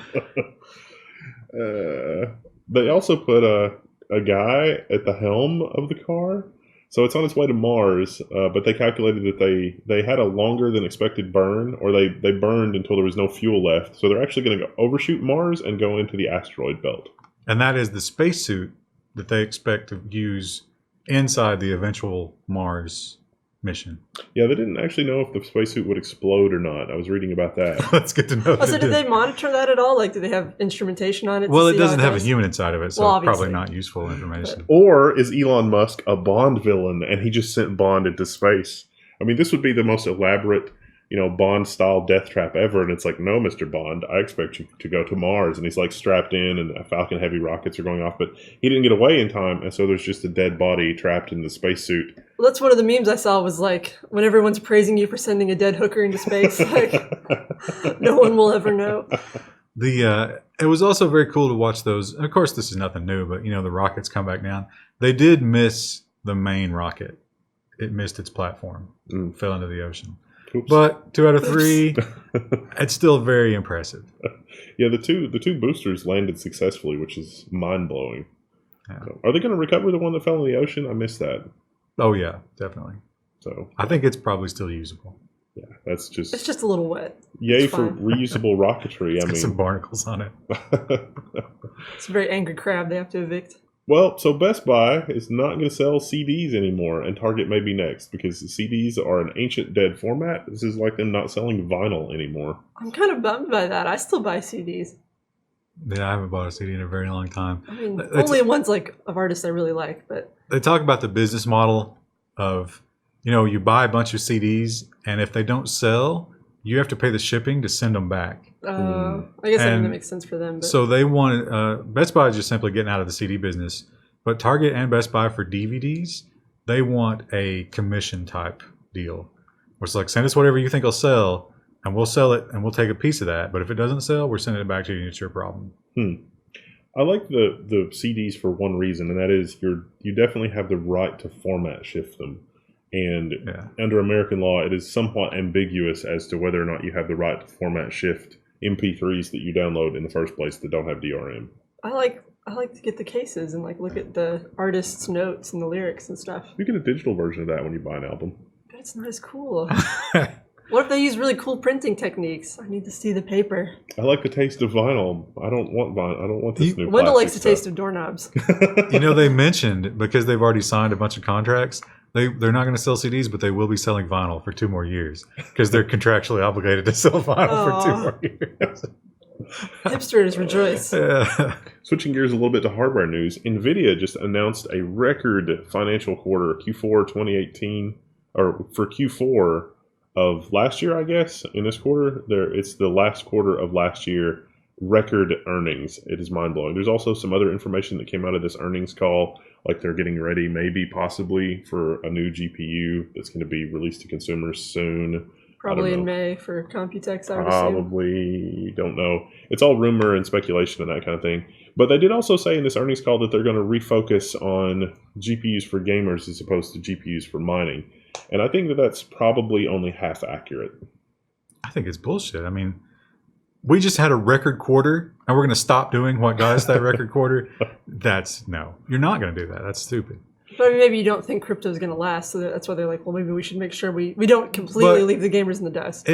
They also put a guy at the helm of the car. So it's on its way to Mars, but they calculated that they had a longer than expected burn, or they burned until there was no fuel left. So they're actually going to overshoot Mars and go into the asteroid belt. And that is the spacesuit that they expect to use inside the eventual Mars mission. Yeah, they didn't actually know if the spacesuit would explode or not. I was reading about that. That's good to know. Oh, so did they monitor that at all? Like, do they have instrumentation on it? Well, to it see how doesn't have a goes? human inside of it, so Well, it's probably obviously. not useful information. Or is Elon Musk a Bond villain and he just sent Bond into space? I mean, this would be the most elaborate, Bond-style death trap ever. And it's like, no, Mr. Bond, I expect you to go to Mars. And he's like strapped in and Falcon Heavy rockets are going off. But he didn't get away in time. And so there's just a dead body trapped in the spacesuit. Well, that's one of the memes I saw was like, when everyone's praising you for sending a dead hooker into space, like, no one will ever know. It was also very cool to watch those. Of course, this is nothing new, but the rockets come back down. They did miss the main rocket. It missed its platform, fell into the ocean. Oops. But 2 out of 3, it's still very impressive. Yeah, the two boosters landed successfully, which is mind blowing. Yeah. So, are they going to recover the one that fell in the ocean? I missed that. Oh yeah, definitely. So I think it's probably still usable. yeah, that's just It's just a little wet. yay It's for fine. reusable rocketry. It's I got mean, some barnacles on it. It's a very angry crab they have to evict. well, so Best Buy is not going to sell CDs anymore, and Target may be next because the CDs are an ancient dead format. This is like them not selling vinyl anymore. I'm kind of bummed by that. I still buy CDs. Yeah, I haven't bought a CD in a very long time. I mean, It's- only ones like of artists I really like, but They talk about the business model of, you buy a bunch of CDs, and if they don't sell, you have to pay the shipping to send them back. I guess that And makes sense for them. But So they want Best Buy is just simply getting out of the CD business, but Target and Best Buy for DVDs, they want a commission type deal, where it's like, send us whatever you think will sell, and we'll sell it, and we'll take a piece of that. But if it doesn't sell, we're sending it back to you, and it's your problem. I like the CDs for one reason, and that is you definitely have the right to format shift them. And Yeah. under American law, it is somewhat ambiguous as to whether or not you have the right to format shift MP3s that you download in the first place that don't have DRM. I like to get the cases and like look at the artist's notes and the lyrics and stuff. You get a digital version of that when you buy an album. But it's not as cool. What if they use really cool printing techniques? I need to see the paper. I like the taste of vinyl. I don't want vinyl. I don't want this new Wendell likes the plastic taste of doorknobs. They mentioned, because they've already signed a bunch of contracts, they're not going to sell CDs, but they will be selling vinyl for 2 more years because they're contractually obligated to sell vinyl for 2 more years. Hipsters rejoice. Yeah. Switching gears a little bit to hardware news, NVIDIA just announced a record financial quarter, Q4 2018, or for Q4 of last year, I guess. In this quarter, it's the last quarter of last year, record earnings. It is mind-blowing. There's also some other information that came out of this earnings call, like they're getting ready, maybe possibly, for a new GPU that's going to be released to consumers soon. Probably in May for Computex, I would assume. Probably, don't know. It's all rumor and speculation and that kind of thing. But they did also say in this earnings call that they're going to refocus on GPUs for gamers as opposed to GPUs for mining. And I think that that's probably only half accurate. I think it's bullshit. I mean, we just had a record quarter, and we're going to stop doing what got us that record quarter. No. You're not going to do that. That's stupid. But I mean, maybe you don't think crypto is going to last, so that's why they're like, well, maybe we should make sure we don't completely leave the gamers in the dust.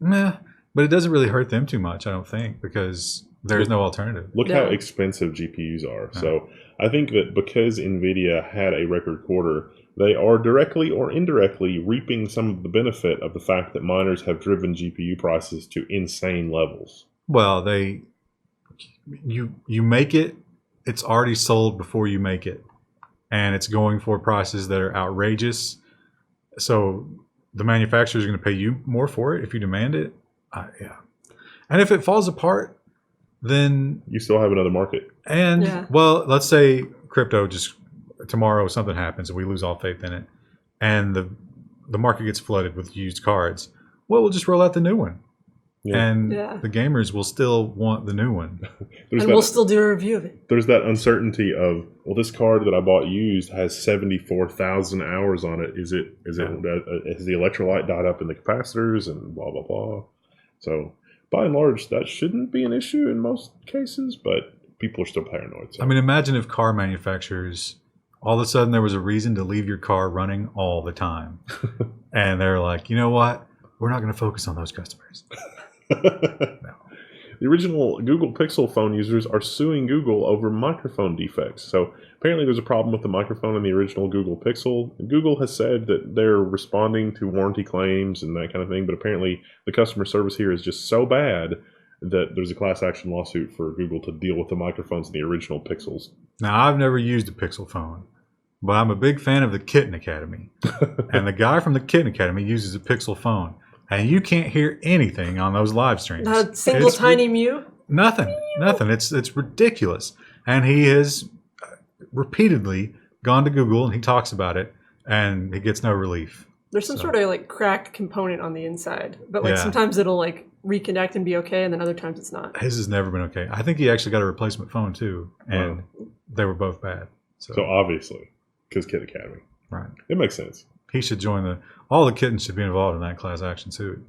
But it doesn't really hurt them too much, I don't think, because there's no alternative. Look how expensive GPUs are. So I think that because NVIDIA had a record quarter, they are directly or indirectly reaping some of the benefit of the fact that miners have driven GPU prices to insane levels. Well, you make it, it's already sold before you make it. And it's going for prices that are outrageous. So the manufacturer is going to pay you more for it if you demand it. Yeah. And if it falls apart, then You still have another market. well, let's say crypto just tomorrow something happens and we lose all faith in it, and the market gets flooded with used cards. Well, we'll just roll out the new one. Yeah. And the gamers will still want the new one. And we'll still do a review of it. There's that uncertainty of, well, this card that I bought used has 74,000 hours on it. Has the electrolyte died up in the capacitors and blah, blah, blah. So by and large, that shouldn't be an issue in most cases, but people are still paranoid. So. I mean, imagine if car manufacturers, all of a sudden there was a reason to leave your car running all the time. And they're like, you know what? We're not going to focus on those customers. No. The original Google Pixel phone users are suing Google over microphone defects. So apparently there's a problem with the microphone in the original Google Pixel. Google has said that they're responding to warranty claims and that kind of thing, but apparently the customer service here is just so bad that there's a class action lawsuit for Google to deal with the microphones in the original Pixels. Now, I've never used a Pixel phone, but I'm a big fan of the Kitten Academy. And the guy from the Kitten Academy uses a Pixel phone. And you can't hear anything on those live streams. Not a single tiny mew? Nothing. It's ridiculous. And he has repeatedly gone to Google and he talks about it, and he gets no relief. There's some sort of like cracked component on the inside, but like Yeah. sometimes it'll like reconnect and be okay, and then other times it's not. His has never been okay. I think he actually got a replacement phone too, and they were both bad. So obviously, because Kid Academy. Right. It makes sense. He should join all the kittens should be involved in that class action suit.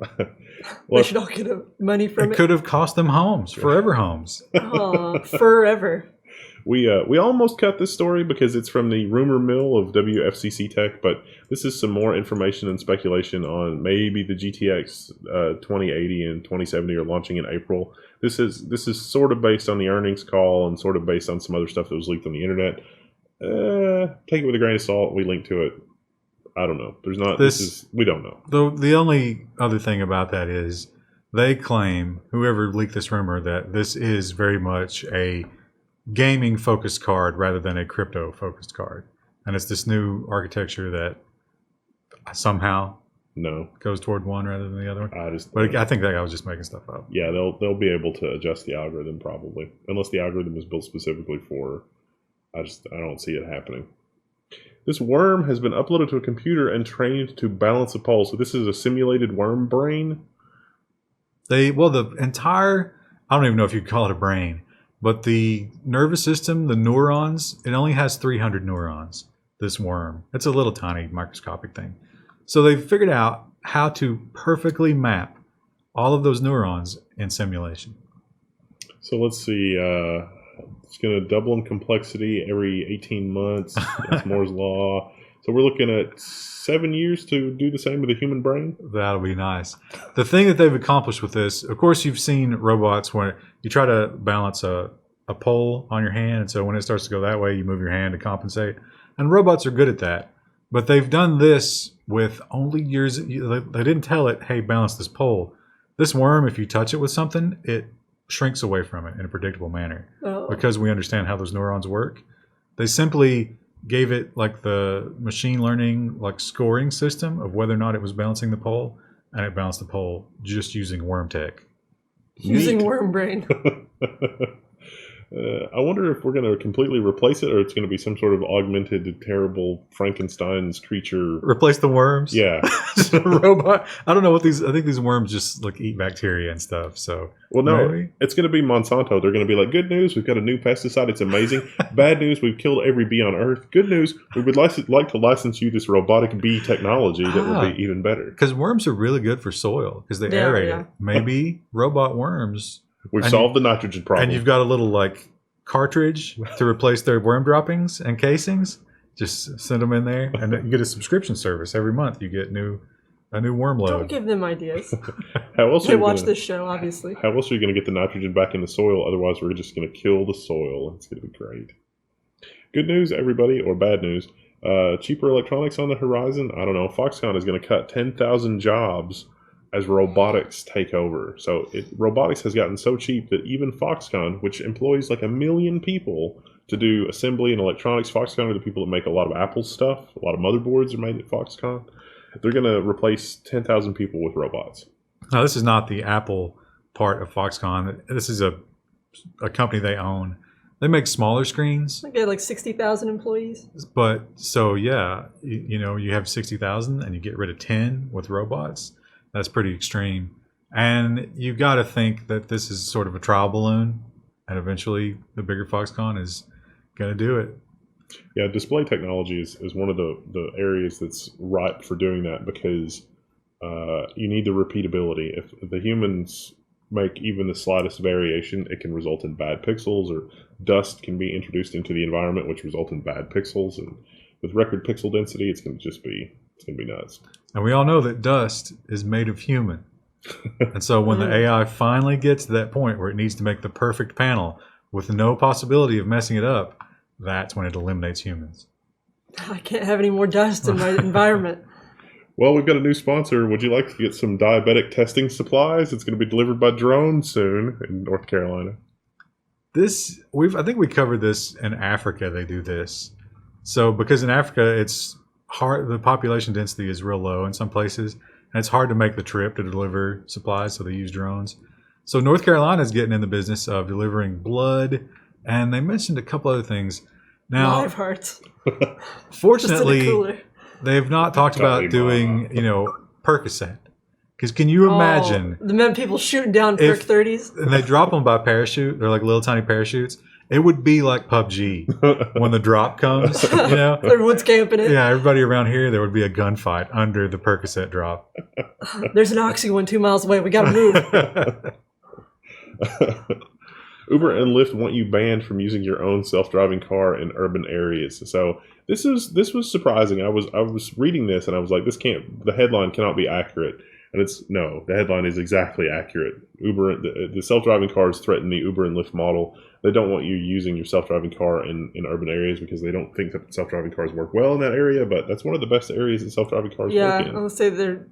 They should all get money from It it. could have cost them homes, forever homes. Aw, forever. We almost cut this story because it's from the rumor mill of WFCC Tech, but this is some more information and speculation on maybe the GTX 2080 and 2070 are launching in April. This is sort of based on the earnings call and sort of based on some other stuff that was leaked on the internet. Take it with a grain of salt. We link to it. I don't know. There's not. We don't know. The only other thing about that is they claim, whoever leaked this rumor, that this is very much a gaming focused card rather than a crypto focused card, and it's this new architecture that somehow goes toward one rather than the other one. But I think that guy was just making stuff up. Yeah, they'll be able to adjust the algorithm probably, unless the algorithm is built specifically for. I don't see it happening. This worm has been uploaded to a computer and trained to balance a pole. So this is a simulated worm brain. The entire, I don't even know if you'd call it a brain, but the nervous system, the neurons, it only has 300 neurons, this worm. It's a little tiny microscopic thing. So they've figured out how to perfectly map all of those neurons in simulation. So let's see. It's going to double in complexity every 18 months. That's Moore's Law. So we're looking at 7 years to do the same with a human brain. That'll be nice. The thing that they've accomplished with this, of course, you've seen robots where you try to balance a pole on your hand. And so when it starts to go that way, you move your hand to compensate. And robots are good at that. But they've done this with only years. They didn't tell it, hey, balance this pole. This worm, if you touch it with something, it shrinks away from it in a predictable manner. Because we understand how those neurons work. They simply gave it like the machine learning like scoring system of whether or not it was balancing the pole, and it balanced the pole just using worm tech. Using worm brain. I wonder if we're going to completely replace it, or it's going to be some sort of augmented, terrible Frankenstein's creature. Replace the worms? Yeah. Just a robot. I don't know what these. I think these worms just like eat bacteria and stuff. So well, no, maybe? It's going to be Monsanto. They're going to be like, good news, we've got a new pesticide. It's amazing. Bad news, we've killed every bee on Earth. Good news, we would like to license you this robotic bee technology that will be even better. Because worms are really good for soil because they aerate it. Maybe robot worms. We've solved the nitrogen problem. And you've got a little like cartridge to replace their worm droppings and casings. Just send them in there, and you get a subscription service every month. You get a new worm load. Don't give them ideas. How else They watch this show, obviously. How else are you going to get the nitrogen back in the soil? Otherwise, we're just going to kill the soil. It's going to be great. Good news, everybody, or bad news. Cheaper electronics on the horizon. I don't know. Foxconn is going to cut 10,000 jobs as robotics take over. So robotics has gotten so cheap that even Foxconn, which employs like 1 million people to do assembly and electronics, Foxconn are the people that make a lot of Apple stuff. A lot of motherboards are made at Foxconn. They're going to replace 10,000 people with robots. Now, this is not the Apple part of Foxconn. This is a company they own. They make smaller screens. They get like 60,000 employees. But so, yeah, you have 60,000 and you get rid of 10 with robots. That's pretty extreme. And you got to think that this is sort of a trial balloon, and eventually the bigger Foxconn is going to do it. Yeah, display technology is one of the areas that's ripe for doing that because you need the repeatability. If the humans make even the slightest variation, it can result in bad pixels, or dust can be introduced into the environment, which result in bad pixels. And with record pixel density, it's going to be nuts. And we all know that dust is made of human. And so when the AI finally gets to that point where it needs to make the perfect panel with no possibility of messing it up, that's when it eliminates humans. I can't have any more dust in my environment. Well, we've got a new sponsor. Would you like to get some diabetic testing supplies? It's going to be delivered by drone soon in North Carolina. I think we covered this in Africa. They do this. So because in Africa, it's hard. The population density is real low in some places, and it's hard to make the trip to deliver supplies. So they use drones. So North Carolina is getting in the business of delivering blood, and they mentioned a couple other things. Now, Live hearts. fortunately, Just in a cooler. They've not talked about doing, Percocet. Because can you imagine? The men people shooting down Perk 30s? And they drop them by parachute. They're like little tiny parachutes. It would be like PUBG when the drop comes, Everyone's camping it. Yeah, everybody around here, there would be a gunfight under the Percocet drop. There's an Oxy one 2 miles away. We got to move. Uber and Lyft want you banned from using your own self-driving car in urban areas. So this was surprising. I was reading this and I was like, the headline cannot be accurate. And the headline is exactly accurate. The self-driving cars threaten the Uber and Lyft model. They don't want you using your self-driving car in urban areas because they don't think that self-driving cars work well in that area, but that's one of the best areas that self-driving cars work in. Yeah, I'll say they're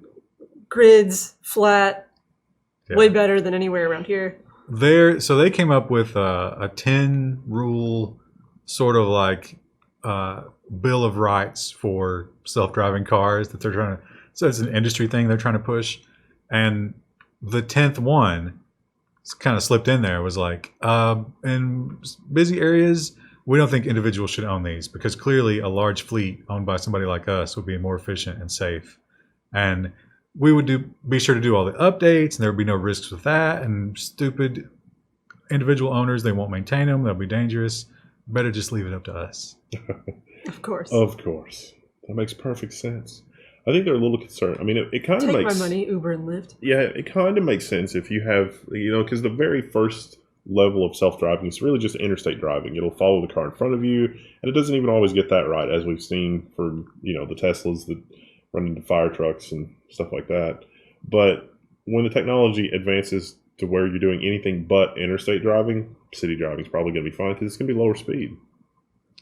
grids, flat, way better than anywhere around here. So they came up with a 10 rule sort of like bill of rights for self-driving cars that they're trying to. So it's an industry thing they're trying to push, and the 10th one kind of slipped in there. Was like in busy areas, we don't think individuals should own these because clearly a large fleet owned by somebody like us would be more efficient and safe, and we would be sure to do all the updates, and there would be no risks with that. And stupid individual owners, they won't maintain them. They'll be dangerous. Better just leave it up to us. Of course. Of course. That makes perfect sense. I think they're a little concerned. I mean, it kind of makes... Take my money, Uber and Lyft. Yeah, it kind of makes sense if you have, because the very first level of self-driving is really just interstate driving. It'll follow the car in front of you, and it doesn't even always get that right, as we've seen for, the Teslas that run into fire trucks and stuff like that. But when the technology advances to where you're doing anything but interstate driving, city driving is probably going to be fine because it's going to be lower speed.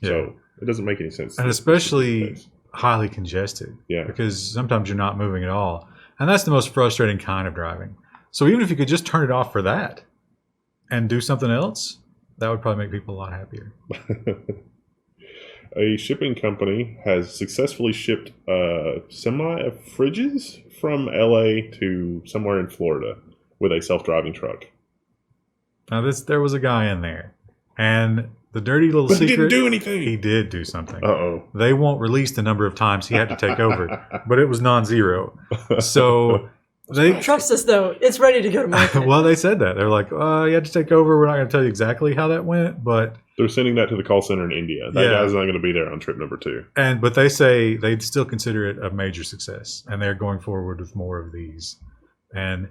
Yeah. So it doesn't make any sense. And especially highly congested. Yeah. Because sometimes you're not moving at all. And that's the most frustrating kind of driving. So even if you could just turn it off for that and do something else, that would probably make people a lot happier. A shipping company has successfully shipped semi-fridges from LA to somewhere in Florida with a self-driving truck. Now, there was a guy in there, and the dirty little secret... He didn't do anything! He did do something. Uh-oh. They won't release the number of times he had to take over, but it was non-zero. So... Trust us, though. It's ready to go to market. Well, they said that. They're like, you had to take over. We're not going to tell you exactly how that went, but... They're sending that to the call center in India. That guy's not going to be there on trip number 2. But they say they'd still consider it a major success, and they're going forward with more of these. And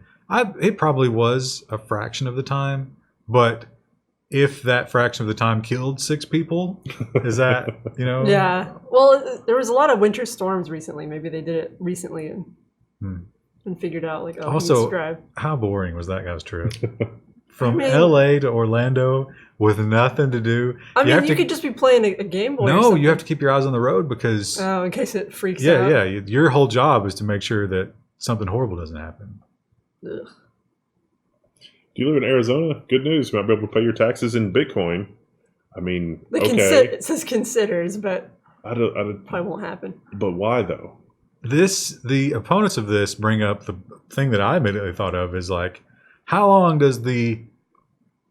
it probably was a fraction of the time, but if that fraction of the time killed 6 people, is that, Yeah. Well, there was a lot of winter storms recently. Maybe they did it recently and figured out, like, also, how boring was that guy's trip? From LA to Orlando with nothing to do. I mean, you could just be playing a Game Boy. No, you have to keep your eyes on the road because... Oh, in case it freaks out. out. Yeah. Your whole job is to make sure that something horrible doesn't happen. Ugh. Do you live in Arizona? Good news. You might be able to pay your taxes in Bitcoin. I mean, it says considers, but I don't, probably won't happen. But why, though? The opponents of this bring up the thing that I immediately thought of is like, how long does the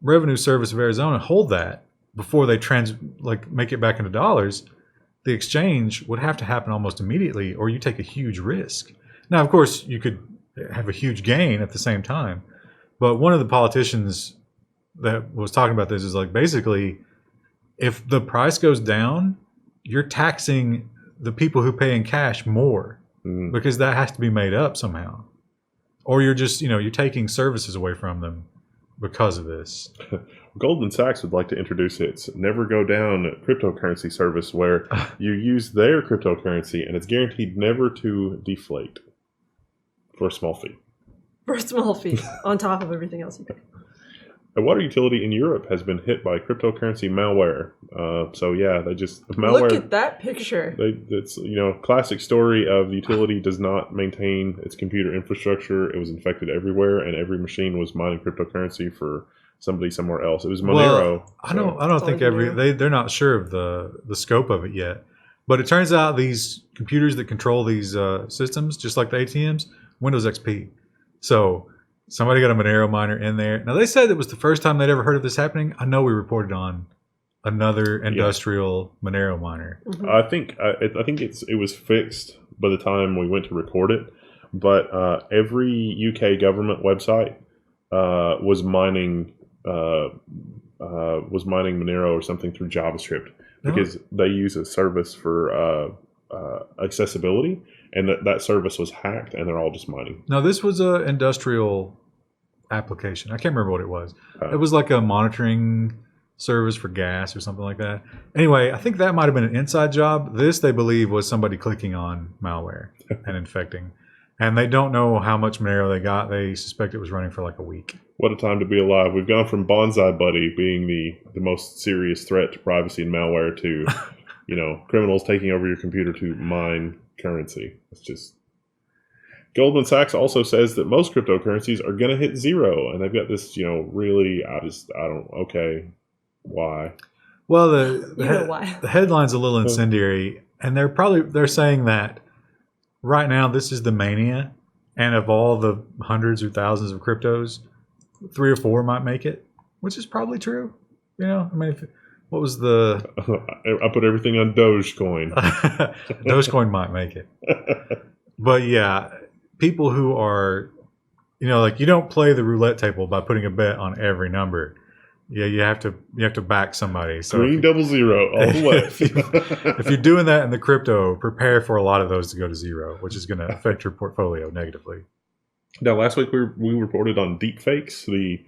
Revenue Service of Arizona hold that before they make it back into dollars? The exchange would have to happen almost immediately, or you take a huge risk. Now, of course, you could have a huge gain at the same time. But one of the politicians that was talking about this is like, basically, if the price goes down, you're taxing the people who pay in cash more because that has to be made up somehow. Or you're just, you're taking services away from them because of this. Goldman Sachs would like to introduce its Never Go Down cryptocurrency service where you use their cryptocurrency and it's guaranteed never to deflate for a small fee. For a small fee on top of everything else you pay. A water utility in Europe has been hit by cryptocurrency malware. They just malware. Look at that picture. It's classic story of the utility does not maintain its computer infrastructure. It was infected everywhere, and every machine was mining cryptocurrency for somebody somewhere else. It was Monero. Well, I don't think they're not sure of the scope of it yet. But it turns out these computers that control these systems, just like the ATMs, Windows XP. So somebody got a Monero miner in there. Now, they said it was the first time they'd ever heard of this happening. I know we reported on another industrial Monero miner. Mhm. I think it was fixed by the time we went to record it, but every UK government website was mining Monero or something through JavaScript because they use a service for accessibility, and that service was hacked, and they're all just mining. No, this was a industrial application. I can't remember what it was. It was like a monitoring service for gas or something like that. Anyway, I think that might have been an inside job. This, they believe, was somebody clicking on malware and infecting. And they don't know how much Monero they got. They suspect it was running for like a week. What a time to be alive. We've gone from Bonsai Buddy being the most serious threat to privacy and malware to, criminals taking over your computer to mine currency. It's just... Goldman Sachs also says that most cryptocurrencies are going to hit zero. And they've got this, really, okay, why? Well, Why. the headline's a little incendiary. And they're saying that right now, this is the mania, and of all the hundreds or thousands of cryptos, 3 or 4 might make it, which is probably true. What was the... I put everything on Dogecoin. Dogecoin might make it. But yeah, people who are, you don't play the roulette table by putting a bet on every number. Yeah, you have to back somebody. So Green 00 all the way. if you're doing that in the crypto, prepare for a lot of those to go to zero, which is going to affect your portfolio negatively. Now, last week we reported on deepfakes, the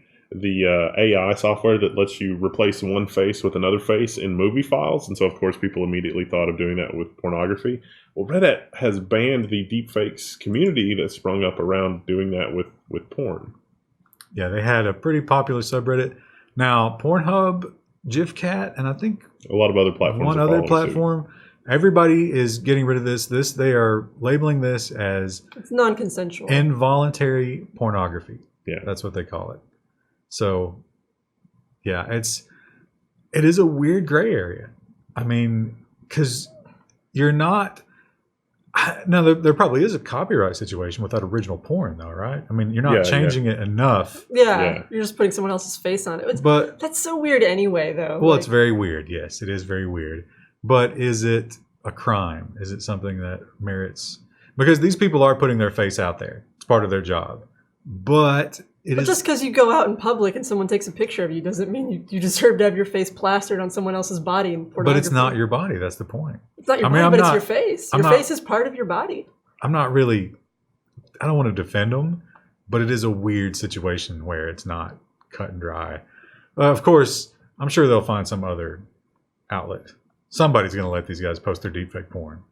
AI software that lets you replace one face with another face in movie files, and so of course people immediately thought of doing that with pornography. Well, Reddit has banned the deepfakes community that sprung up around doing that with porn. Yeah, they had a pretty popular subreddit. Now, Pornhub, GIFCat, and I think a lot of other platforms. One other platform. Everybody is getting rid of this. They are labeling this as it's non-consensual, involuntary pornography. Yeah, that's what they call it. So, yeah, it is a weird gray area. I mean, because you're not. Now, there probably is a copyright situation with that original porn, though, right? I mean, you're not changing it enough. Yeah, you're just putting someone else's face on it. But that's so weird anyway, though. Well, it's very weird. Yes, it is very weird. But is it a crime? Is it something that merits... Because these people are putting their face out there. It's part of their job. But just because you go out in public and someone takes a picture of you doesn't mean you deserve to have your face plastered on someone else's body in pornography. But it's not your body. That's the point. It's not your body, but it's your face. Your face is part of your body. I don't want to defend them, but it is a weird situation where it's not cut and dry. Of course, I'm sure they'll find some other outlet. Somebody's going to let these guys post their deepfake porn.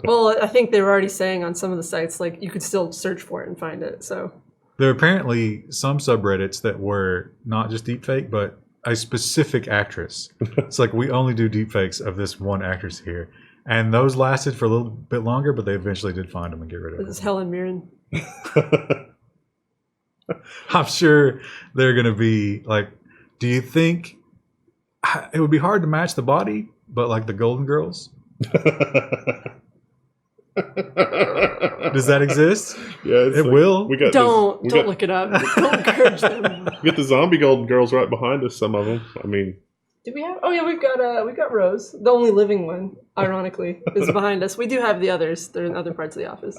Well, I think they were already saying on some of the sites, like, you could still search for it and find it, so... There are apparently some subreddits that were not just deepfake, but a specific actress. It's like, we only do deepfakes of this one actress here. And those lasted for a little bit longer, but they eventually did find them and get rid of them. This is Helen Mirren. I'm sure they're going to be like, do you think it would be hard to match the body, but like the Golden Girls? Does that exist? Yeah, it will. Don't look it up. Don't encourage them. We got the zombie Golden Girls right behind us. Some of them. I mean, do we have? Oh yeah, we've got Rose, the only living one. Ironically, is behind us. We do have the others. They're in other parts of the office.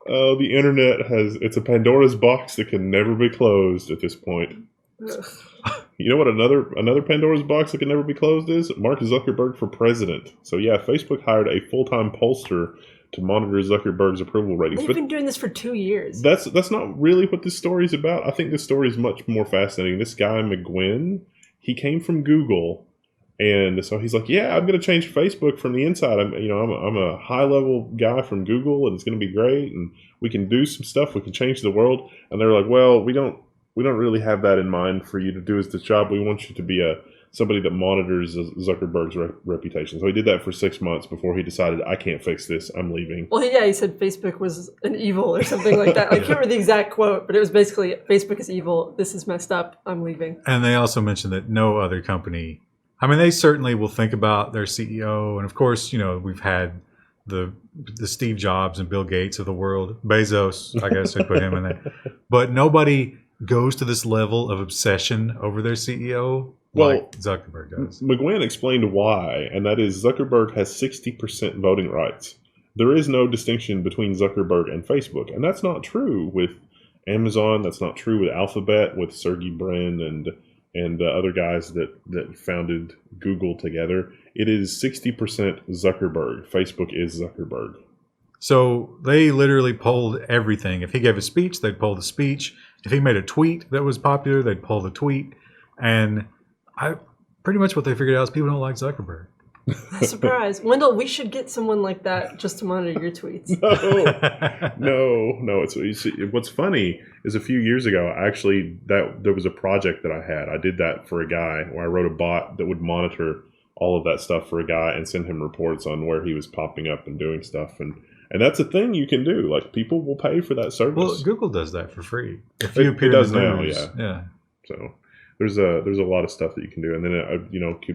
Oh, the internet it's a Pandora's box that can never be closed at this point. You know what another Pandora's box that can never be closed is? Mark Zuckerberg for president. So yeah, Facebook hired a full-time pollster to monitor Zuckerberg's approval ratings. They've been doing this for 2 years. That's not really what this story is about. I think this story is much more fascinating. This guy, McGuinn, he came from Google, and so he's like, yeah, I'm going to change Facebook from the inside. I'm a high-level guy from Google, and it's going to be great, and we can do some stuff. We can change the world. And they're like, well, we don't really have that in mind for you to do as the job. We want you to be somebody that monitors Zuckerberg's reputation. So he did that for 6 months before he decided, I can't fix this. I'm leaving. Well, yeah, he said Facebook was an evil or something like that. I can't remember the exact quote, but it was basically, Facebook is evil. This is messed up. I'm leaving. And they also mentioned that no other company, I mean, they certainly will think about their CEO. And of course, we've had the Steve Jobs and Bill Gates of the world. Bezos, I guess they put him in there. But nobody goes to this level of obsession over their CEO like Zuckerberg does. McGuinn explained why, and that is Zuckerberg has 60% voting rights. There is no distinction between Zuckerberg and Facebook, and that's not true with Amazon. That's not true with Alphabet, with Sergey Brin and other guys that founded Google together. It is 60% Zuckerberg. Facebook is Zuckerberg. So they literally polled everything. If he gave a speech, they'd poll the speech. If he made a tweet that was popular, they'd poll the tweet. And pretty much what they figured out is people don't like Zuckerberg. Surprise. Wendell, we should get someone like that just to monitor your tweets. No. What's funny is a few years ago, actually, there was a project that I had. I did that for a guy where I wrote a bot that would monitor all of that stuff for a guy and send him reports on where he was popping up and doing stuff. And that's a thing you can do. Like, people will pay for that service. Well, Google does that for free. If you appear it does in the now, news, yeah. So there's a lot of stuff that you can do, and then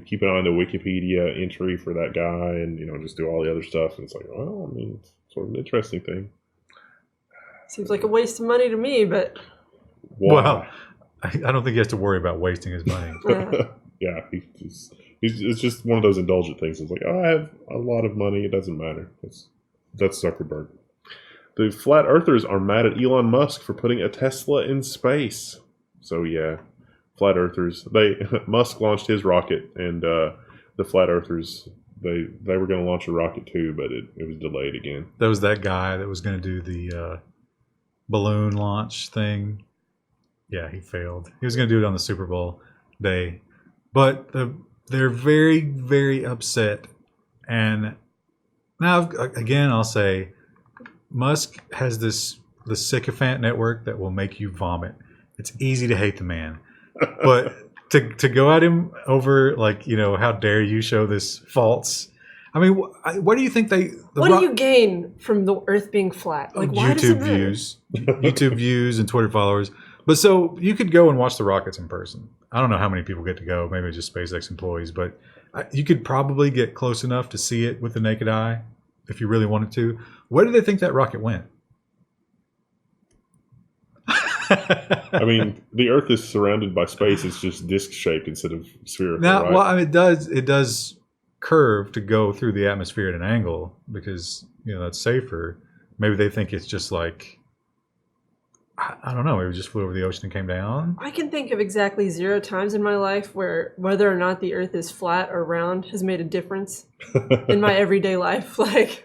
keep an eye on the Wikipedia entry for that guy, and just do all the other stuff. And it's like, well, I mean, it's sort of an interesting thing. Seems like a waste of money to me, but well, I don't think he has to worry about wasting his money. Yeah, it's just one of those indulgent things. It's like, oh, I have a lot of money. It doesn't matter. That's Zuckerberg. The flat earthers are mad at Elon Musk for putting a Tesla in space. So yeah, flat earthers. Musk launched his rocket, and the flat earthers they were going to launch a rocket too, but it was delayed again. There was that guy that was going to do the balloon launch thing. Yeah, he failed. He was going to do it on the Super Bowl day, but they're very, very upset. And now again, I'll say, Musk has the sycophant network that will make you vomit. It's easy to hate the man, but to go at him over, like, how dare you show this false? I mean, what do you think what do you gain from the Earth being flat? Like, why does it matter? YouTube views and Twitter followers. But so you could go and watch the rockets in person. I don't know how many people get to go. Maybe just SpaceX employees, but you could probably get close enough to see it with the naked eye if you really wanted to. Where do they think that rocket went? I mean, the Earth is surrounded by space. It's just disc-shaped instead of spherical. Now, right? well, I mean, it does curve to go through the atmosphere at an angle because that's safer. Maybe they think it's just like, I don't know. Maybe it just flew over the ocean and came down. I can think of exactly 0 times in my life where whether or not the Earth is flat or round has made a difference in my everyday life. Like,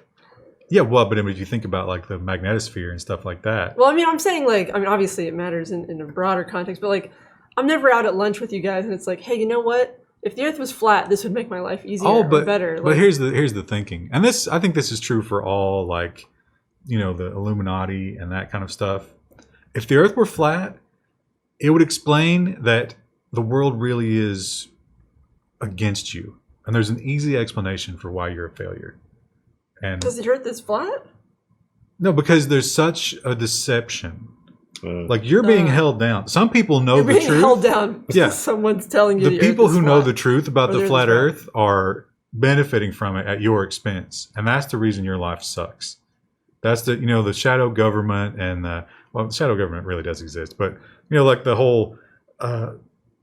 yeah, well, but if you think about like the magnetosphere and stuff like that. Well, I mean, I'm saying obviously it matters in a broader context, but like, I'm never out at lunch with you guys and it's like, hey, you know what? If the Earth was flat, this would make my life easier or better. But here's the thinking, and I think this is true for all, like, the Illuminati and that kind of stuff. If the Earth were flat, it would explain that the world really is against you. And there's an easy explanation for why you're a failure. And because the Earth is flat? No, because there's such a deception. Like, you're being held down. Some people know the truth. You're being held down because someone's telling you the people who know the truth about the flat Earth are benefiting from it at your expense. And that's the reason your life sucks. That's the shadow government and the shadow government really does exist, but like the whole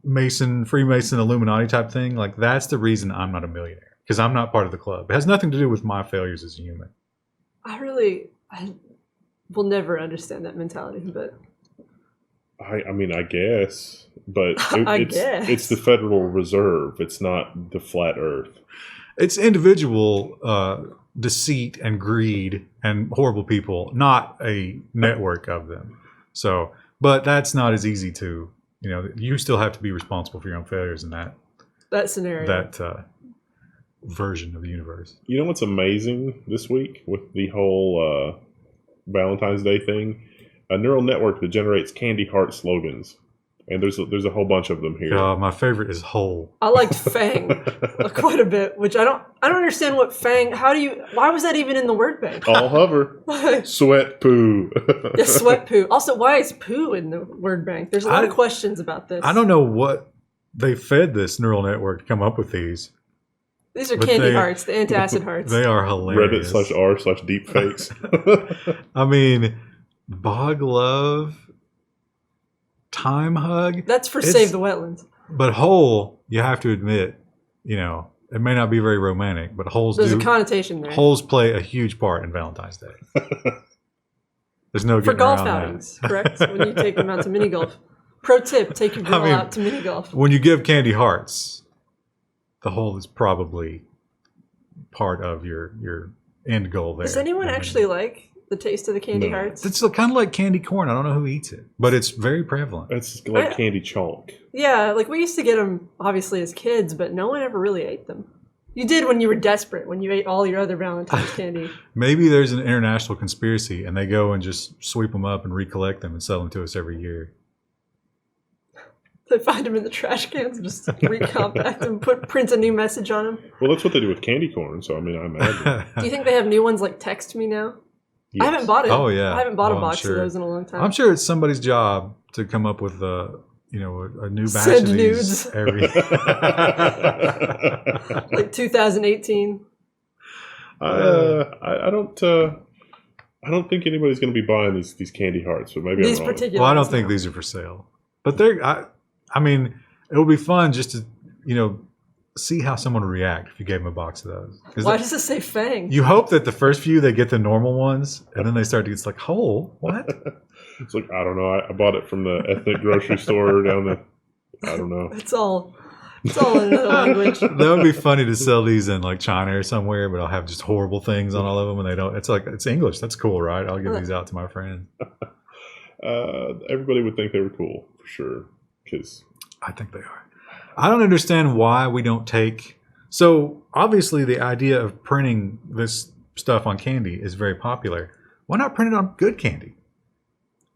Freemason, Illuminati type thing, like that's the reason I'm not a millionaire, because I'm not part of the club. It has nothing to do with my failures as a human. I will never understand that mentality, but I mean, I guess, but it's the Federal Reserve. It's not the flat Earth. It's individual deceit and greed and horrible people, not a network of them. So, but that's not as easy to, you still have to be responsible for your own failures in that scenario, that version of the universe. You know what's amazing this week with the whole Valentine's Day thing? A neural network that generates candy heart slogans. And there's a whole bunch of them here. My favorite is whole. I liked Fang quite a bit, which I don't understand what Fang. Why was that even in the word bank? All hover. Sweat poo. Yeah, sweat poo. Also, why is poo in the word bank? There's a lot of questions about this. I don't know what they fed this neural network to come up with these. These are candy hearts, the antacid hearts. They are hilarious. Reddit/r/deepfakes. I mean, Bog Love. Time Hug. That's for Save the Wetlands. But whole, you have to admit, you know, it may not be very romantic, but There's a connotation there. holes play a huge part in Valentine's Day. There's no For getting golf around outings, correct? When you take them out to mini golf. Pro tip: take your girl out to mini golf. When you give candy hearts, the hole is probably part of your end goal there. Does anyone actually like the taste of the candy hearts? It's kind of like candy corn. I don't know who eats it, but it's very prevalent. It's like candy chalk. Yeah, like we used to get them obviously as kids, but no one ever really ate them. You did when you were desperate, when you ate all your other Valentine's candy. Maybe there's an international conspiracy and they go and just sweep them up and recollect them and sell them to us every year. They find them in the trash cans and just recompact them, print a new message on them. Well, that's what they do with candy corn, so I mean, I imagine. Do you think they have new ones like Text Me Now? Yes. I haven't bought it. Oh, yeah. I haven't bought a I'm box sure. of those in a long time. I'm sure it's somebody's job to come up with a new batch Send of nudes. these every. Like 2018. I don't think anybody's going to be buying these candy hearts, but maybe These I'm wrong. particular Well, I don't ones, think no. these are for sale, but I mean, it would be fun just to see how someone would react if you gave them a box of those. 'Cause Why does it say Fang? you hope that the first few they get the normal ones, and then they start to get like whole. What? It's like, I don't know. I bought it from the ethnic grocery store down the. I don't know. It's all in another language. That would be funny to sell these in like China or somewhere, but I'll have just horrible things on all of them, and they don't. It's English. That's cool, right? I'll give these out to my friends. Everybody would think they were cool for sure, because I think they are. I don't understand why we don't take. So obviously, the idea of printing this stuff on candy is very popular. Why not print it on good candy?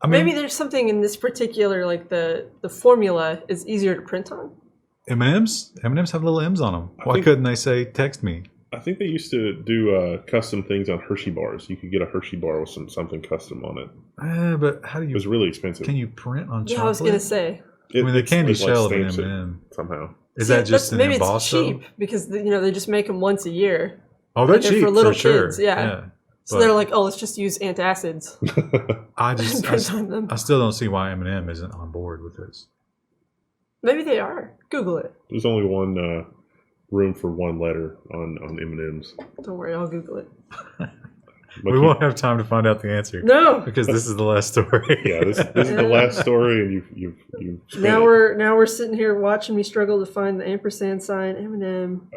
I mean, Maybe there's something in this particular, like the formula is easier to print on. M&Ms have little M's on them. Why couldn't they say "text me"? I think they used to do custom things on Hershey bars. You could get a Hershey bar with something custom on it. But how do It you? was really expensive. Can you print on chocolate? Yeah, I was gonna say. I mean, the candy it, shell of an stamps it M&M. somehow. Is See, that just an maybe it's embossed? cheap because they just make them once a year. Oh, they're Like, they're cheap for little sure. kids, yeah. So But they're like, oh, let's just use antacids. I print on them. I still don't see why M&M isn't on board with this. Maybe they are. Google it. There's only one room for one letter on M&Ms. Don't worry, I'll Google it. We won't have time to find out the answer. No. Because this is the last story. Yeah, this is the last story, and you've spent Now it. we're sitting here watching me struggle to find the ampersand sign, M&M,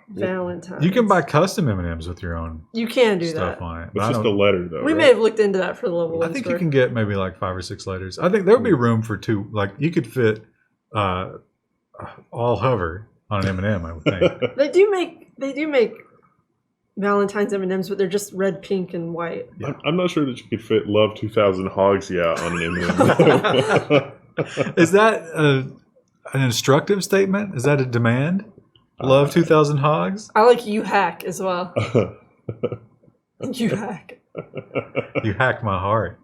Valentine. You can buy custom M&Ms with your own You can do stuff that. on it. It's just a letter, though. We right? may have looked into that for the Level 1 I think store. you can get maybe like 5 or 6 letters. I think there would be room for 2. Like you could fit all hover on an M&M, I would think. They do make Valentine's M&Ms, but they're just red, pink, and white. Yeah. I'm not sure that you could fit Love 2000 Hogs on an M&M. Is that an instructive statement? Is that a demand? Love 2000 hogs? I like you hack as well. You hack. You hacked my heart.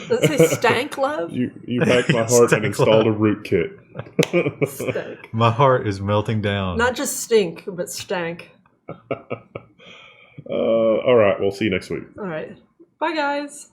Does it say stank love? You hacked my heart Stank and installed love. a rootkit. Stank. My heart is melting down. Not just stink, but stank. All right, we'll see you next week. All right. Bye, guys.